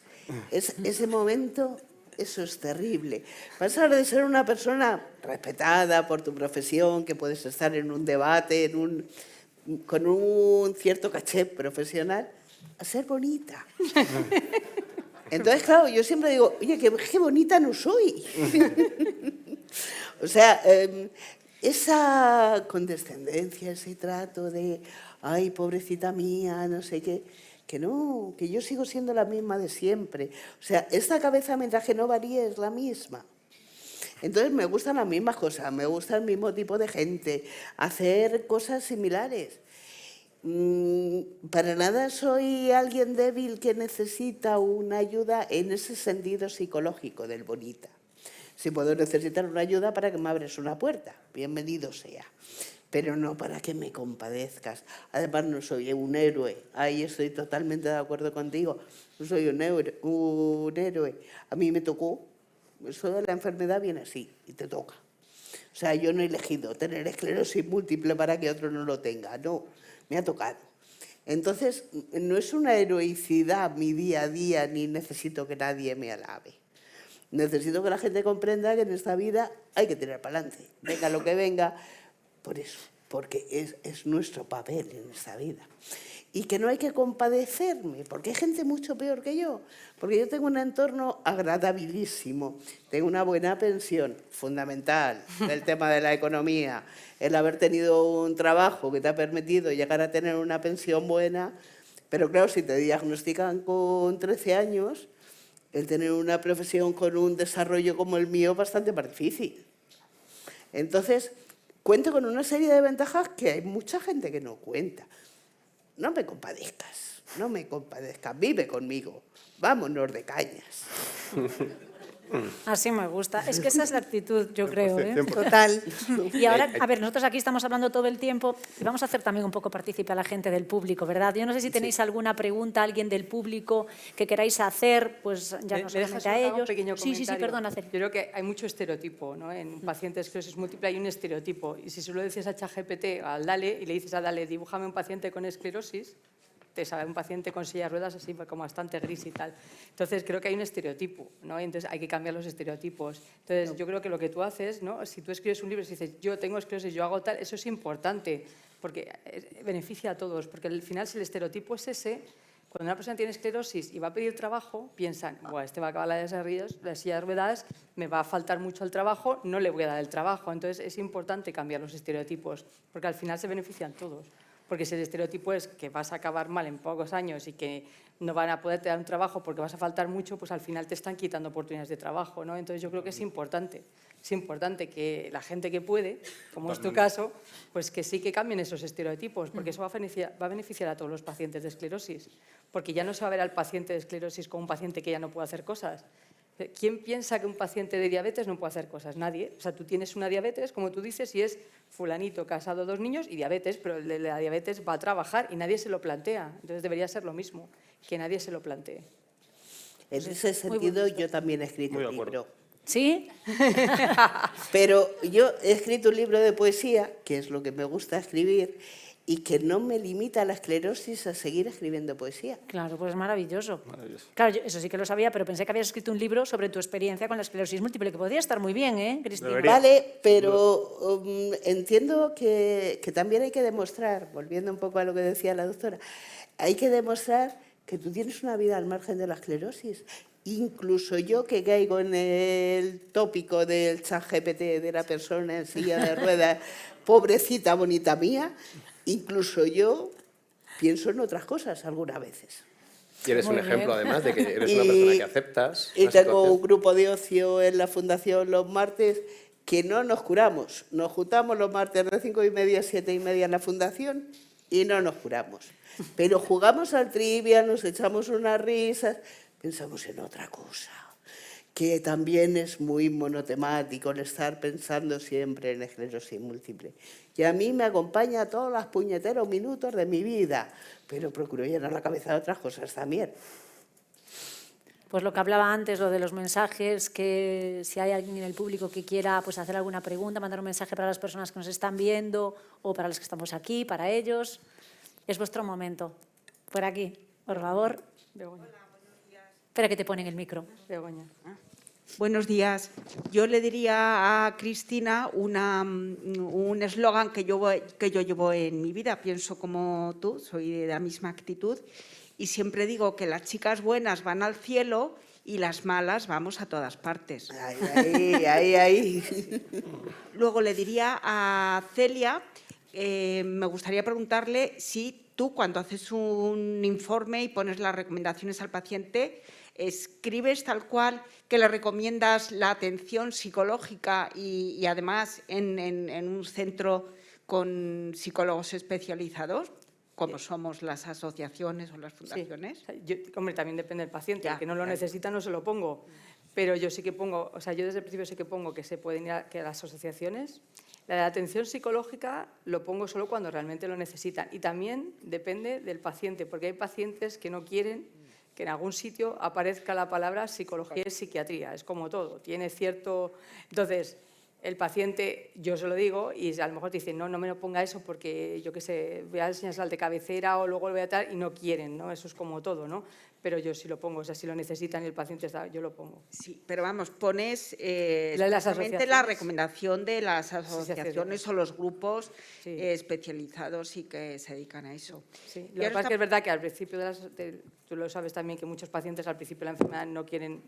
Ese momento, eso es terrible. Pasar de ser una persona respetada por tu profesión, que puedes estar en un debate, con un cierto caché profesional, a ser bonita. Entonces, claro, yo siempre digo, oye, qué bonita no soy. O sea, esa condescendencia, ese trato de, ay, pobrecita mía, no sé qué, que no, que yo sigo siendo la misma de siempre. O sea, esta cabeza, mientras que no varíe, es la misma. Entonces, me gustan las mismas cosas, me gusta el mismo tipo de gente, hacer cosas similares. Para nada soy alguien débil que necesita una ayuda en ese sentido psicológico del bonita. Si puedo necesitar una ayuda para que me abres una puerta, bienvenido sea. Pero no para que me compadezcas. Además, no soy un héroe. Ahí estoy totalmente de acuerdo contigo. No soy un héroe. A mí me tocó. Eso de la enfermedad viene así y te toca. O sea, yo no he elegido tener esclerosis múltiple para que otro no lo tenga. No, me ha tocado. Entonces, no es una heroicidad mi día a día, ni necesito que nadie me alabe. Necesito que la gente comprenda que en esta vida hay que tirar para adelante. Venga lo que venga, por eso, porque es nuestro papel en esta vida. Y que no hay que compadecerme, porque hay gente mucho peor que yo. Porque yo tengo un entorno agradabilísimo, tengo una buena pensión, fundamental, el tema de la economía, el haber tenido un trabajo que te ha permitido llegar a tener una pensión buena, pero claro, si te diagnostican con 13 años, el tener una profesión con un desarrollo como el mío es bastante más difícil. Entonces, cuento con una serie de ventajas que hay mucha gente que no cuenta. No me compadezcas, vive conmigo, vámonos de cañas. Así me gusta. Es que esa es la actitud, yo creo. 100%. Total. Y ahora, a ver, nosotros aquí estamos hablando todo el tiempo y vamos a hacer también un poco partícipe a la gente del público, ¿verdad? Yo no sé si tenéis alguna pregunta, alguien del público que queráis hacer, pues ya no solamente a ellos. Un pequeño Sí, comentario? perdona. Yo creo que hay mucho estereotipo, ¿no? En un paciente de esclerosis múltiple hay un estereotipo. Y si solo dices a ChatGPT, al DALE, y le dices a DALE, dibújame un paciente con esclerosis, te sale un paciente con silla de ruedas así como bastante gris y tal. Entonces, creo que hay un estereotipo, ¿no? Y entonces hay que cambiar los estereotipos. Entonces, yo creo que lo que tú haces, ¿no? Si tú escribes un libro y dices, yo tengo esclerosis, yo hago tal, eso es importante, porque beneficia a todos. Porque al final, si el estereotipo es ese, cuando una persona tiene esclerosis y va a pedir trabajo, piensan, bueno, este va a acabar la silla de ruedas, me va a faltar mucho el trabajo, no le voy a dar el trabajo. Entonces, es importante cambiar los estereotipos, porque al final se benefician todos. Porque si el estereotipo es que vas a acabar mal en pocos años y que no van a poderte dar un trabajo porque vas a faltar mucho, pues al final te están quitando oportunidades de trabajo, ¿no? Entonces yo creo que es importante que la gente que puede, como es tu caso, pues que sí que cambien esos estereotipos, porque eso va a beneficiar a todos los pacientes de esclerosis, porque ya no se va a ver al paciente de esclerosis como un paciente que ya no puede hacer cosas. ¿Quién piensa que un paciente de diabetes no puede hacer cosas? Nadie. O sea, tú tienes una diabetes, como tú dices, y es fulanito, casado, 2 niños y diabetes, pero el de la diabetes va a trabajar y nadie se lo plantea. Entonces debería ser lo mismo, que nadie se lo plantee. En ese sentido, yo también he escrito Muy de un acuerdo. libro. ¿Sí? Pero yo he escrito un libro de poesía, que es lo que me gusta escribir, y que no me limita la esclerosis a seguir escribiendo poesía. Claro, pues maravilloso. Maravilloso. Claro, eso sí que lo sabía, pero pensé que habías escrito un libro sobre tu experiencia con la esclerosis múltiple, que podría estar muy bien, ¿eh, Cristina? Debería. Vale, pero entiendo que también hay que demostrar, volviendo un poco a lo que decía la doctora, hay que demostrar que tú tienes una vida al margen de la esclerosis. Incluso yo, que caigo en el tópico del ChatGPT de la persona en silla de ruedas, pobrecita, bonita mía, incluso yo pienso en otras cosas algunas veces. Y eres Muy un ejemplo, bien. además, de que eres una persona que aceptas. Y la tengo situación. un grupo de ocio en la Fundación los martes que no nos curamos. Nos juntamos los martes de 5:30 a 7:30 en la Fundación y no nos curamos. Pero jugamos al trivia, nos echamos unas risas, pensamos en otra cosa, que también es muy monotemático el estar pensando siempre en esclerosis múltiple. Y a mí me acompaña todos los puñeteros minutos de mi vida, pero procuro llenar la cabeza de otras cosas también. Pues lo que hablaba antes, lo de los mensajes, que si hay alguien en el público que quiera pues, hacer alguna pregunta, mandar un mensaje para las personas que nos están viendo o para los que estamos aquí, para ellos, es vuestro momento. Por aquí, por favor. Begoña. Espera que te ponen el micro. Begoña. Buenos días. Yo le diría a Cristina un eslogan que yo llevo en mi vida. Pienso como tú, soy de la misma actitud y siempre digo que las chicas buenas van al cielo y las malas vamos a todas partes. Ahí. Luego le diría a Celia, me gustaría preguntarle si tú cuando haces un informe y pones las recomendaciones al paciente, escribes tal cual que le recomiendas la atención psicológica y además en un centro con psicólogos especializados, como somos las asociaciones o las fundaciones. Sí. O sea, hombre, también depende del paciente. Ya, El que no lo claro. necesita no se lo pongo. Pero yo sí que pongo, o sea, yo desde el principio sí que pongo que se pueden ir a las asociaciones. La de atención psicológica lo pongo solo cuando realmente lo necesitan. Y también depende del paciente, porque hay pacientes que no quieren que en algún sitio aparezca la palabra psicología y psiquiatría. Es como todo, tiene cierto... Entonces, el paciente, yo se lo digo, y a lo mejor te dicen, no me lo ponga eso porque, yo qué sé, voy a enseñar al de cabecera o luego lo voy a tal, y no quieren, ¿no? Eso es como todo, ¿no? Pero yo sí lo pongo, o sea, si lo necesitan y el paciente está, yo lo pongo. Sí, pero vamos, pones Las exactamente la asociaciones. recomendación de las asociaciones o los grupos Sí. especializados y que se dedican a eso. Sí. Y Lo que ahora pasa es que es verdad que al principio tú lo sabes también, que muchos pacientes al principio de la enfermedad no quieren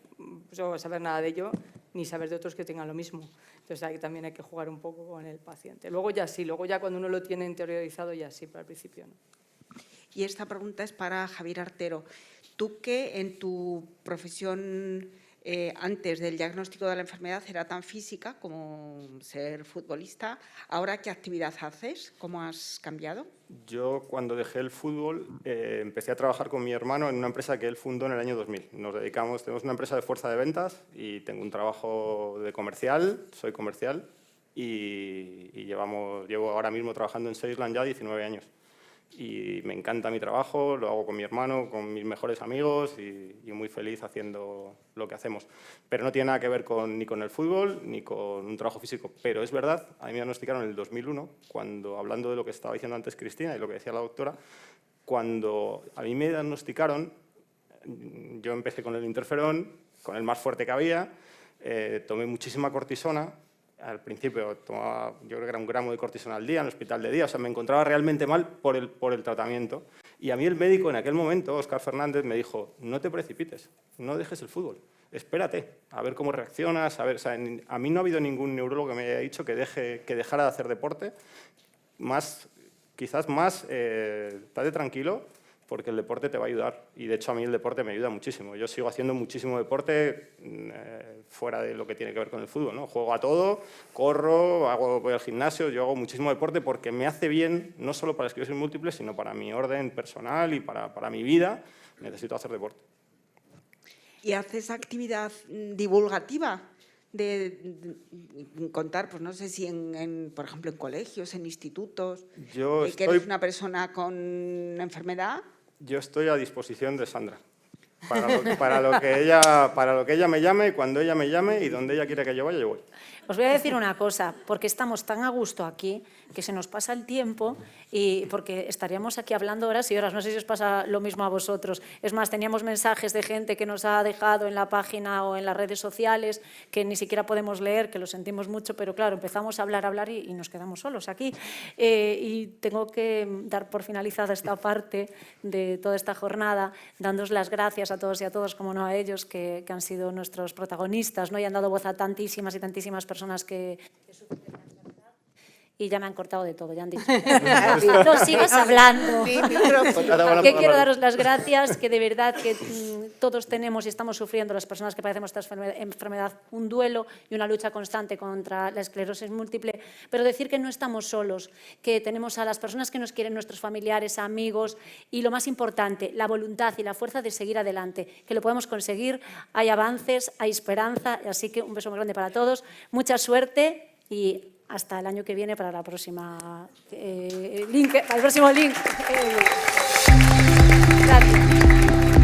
saber nada de ello, ni saber de otros que tengan lo mismo. Entonces ahí también hay que jugar un poco con el paciente. Luego ya sí, luego ya cuando uno lo tiene interiorizado ya sí, pero al principio no. Y esta pregunta es para Javier Artero. Tú que en tu profesión antes del diagnóstico de la enfermedad era tan física como ser futbolista, ¿ahora qué actividad haces? ¿Cómo has cambiado? Yo, cuando dejé el fútbol, empecé a trabajar con mi hermano en una empresa que él fundó en el año 2000. Tenemos una empresa de fuerza de ventas y tengo un trabajo de comercial, soy comercial, y llevo ahora mismo trabajando en Salesland ya 19 años. Y me encanta mi trabajo, lo hago con mi hermano, con mis mejores amigos y muy feliz haciendo lo que hacemos. Pero no tiene nada que ver ni con el fútbol ni con un trabajo físico. Pero es verdad, a mí me diagnosticaron en el 2001, cuando, hablando de lo que estaba diciendo antes Cristina y lo que decía la doctora, cuando a mí me diagnosticaron, yo empecé con el interferón, con el más fuerte que había, tomé muchísima cortisona. Al principio tomaba, yo creo que era 1 gramo de cortisona al día en el hospital de día, o sea, me encontraba realmente mal por el tratamiento. Y a mí el médico en aquel momento, Óscar Fernández, me dijo, no te precipites, no dejes el fútbol, espérate, a ver cómo reaccionas, a ver, o sea, a mí no ha habido ningún neurólogo que me haya dicho que dejara de hacer deporte, quizás más, estate tranquilo, porque el deporte te va a ayudar, y de hecho a mí el deporte me ayuda muchísimo. Yo sigo haciendo muchísimo deporte fuera de lo que tiene que ver con el fútbol, ¿no? Juego a todo, corro, voy al gimnasio, yo hago muchísimo deporte porque me hace bien, no solo para la esclerosis múltiple, sino para mi orden personal y para mi vida, necesito hacer deporte. ¿Y haces actividad divulgativa? De contar, pues no sé si por ejemplo en colegios, en institutos, que eres una persona con enfermedad. Yo estoy a disposición de Sandra, para lo que ella me llame, cuando ella me llame y donde ella quiera que yo vaya, yo voy. Os voy a decir una cosa, porque estamos tan a gusto aquí que se nos pasa el tiempo y porque estaríamos aquí hablando horas y horas. No sé si os pasa lo mismo a vosotros. Es más, teníamos mensajes de gente que nos ha dejado en la página o en las redes sociales que ni siquiera podemos leer, que lo sentimos mucho, pero claro, empezamos a hablar y nos quedamos solos aquí. Y tengo que dar por finalizada esta parte de toda esta jornada, dándoos las gracias a todos y a todas, como no a ellos, que han sido nuestros protagonistas, ¿no? Y han dado voz a tantísimas y tantísimas personas que sufren la enfermedad. y ya me han cortado de todo, ya han dicho. No sigas hablando. Sí, micrófono. Que quiero daros las gracias, que de verdad que todos tenemos y estamos sufriendo, las personas que padecemos esta enfermedad, un duelo y una lucha constante contra la esclerosis múltiple, pero decir que no estamos solos, que tenemos a las personas que nos quieren, nuestros familiares, amigos, y lo más importante, la voluntad y la fuerza de seguir adelante, que lo podemos conseguir, hay avances, hay esperanza, así que un beso muy grande para todos, mucha suerte y hasta el año que viene para la próxima link, para el próximo link. Gracias.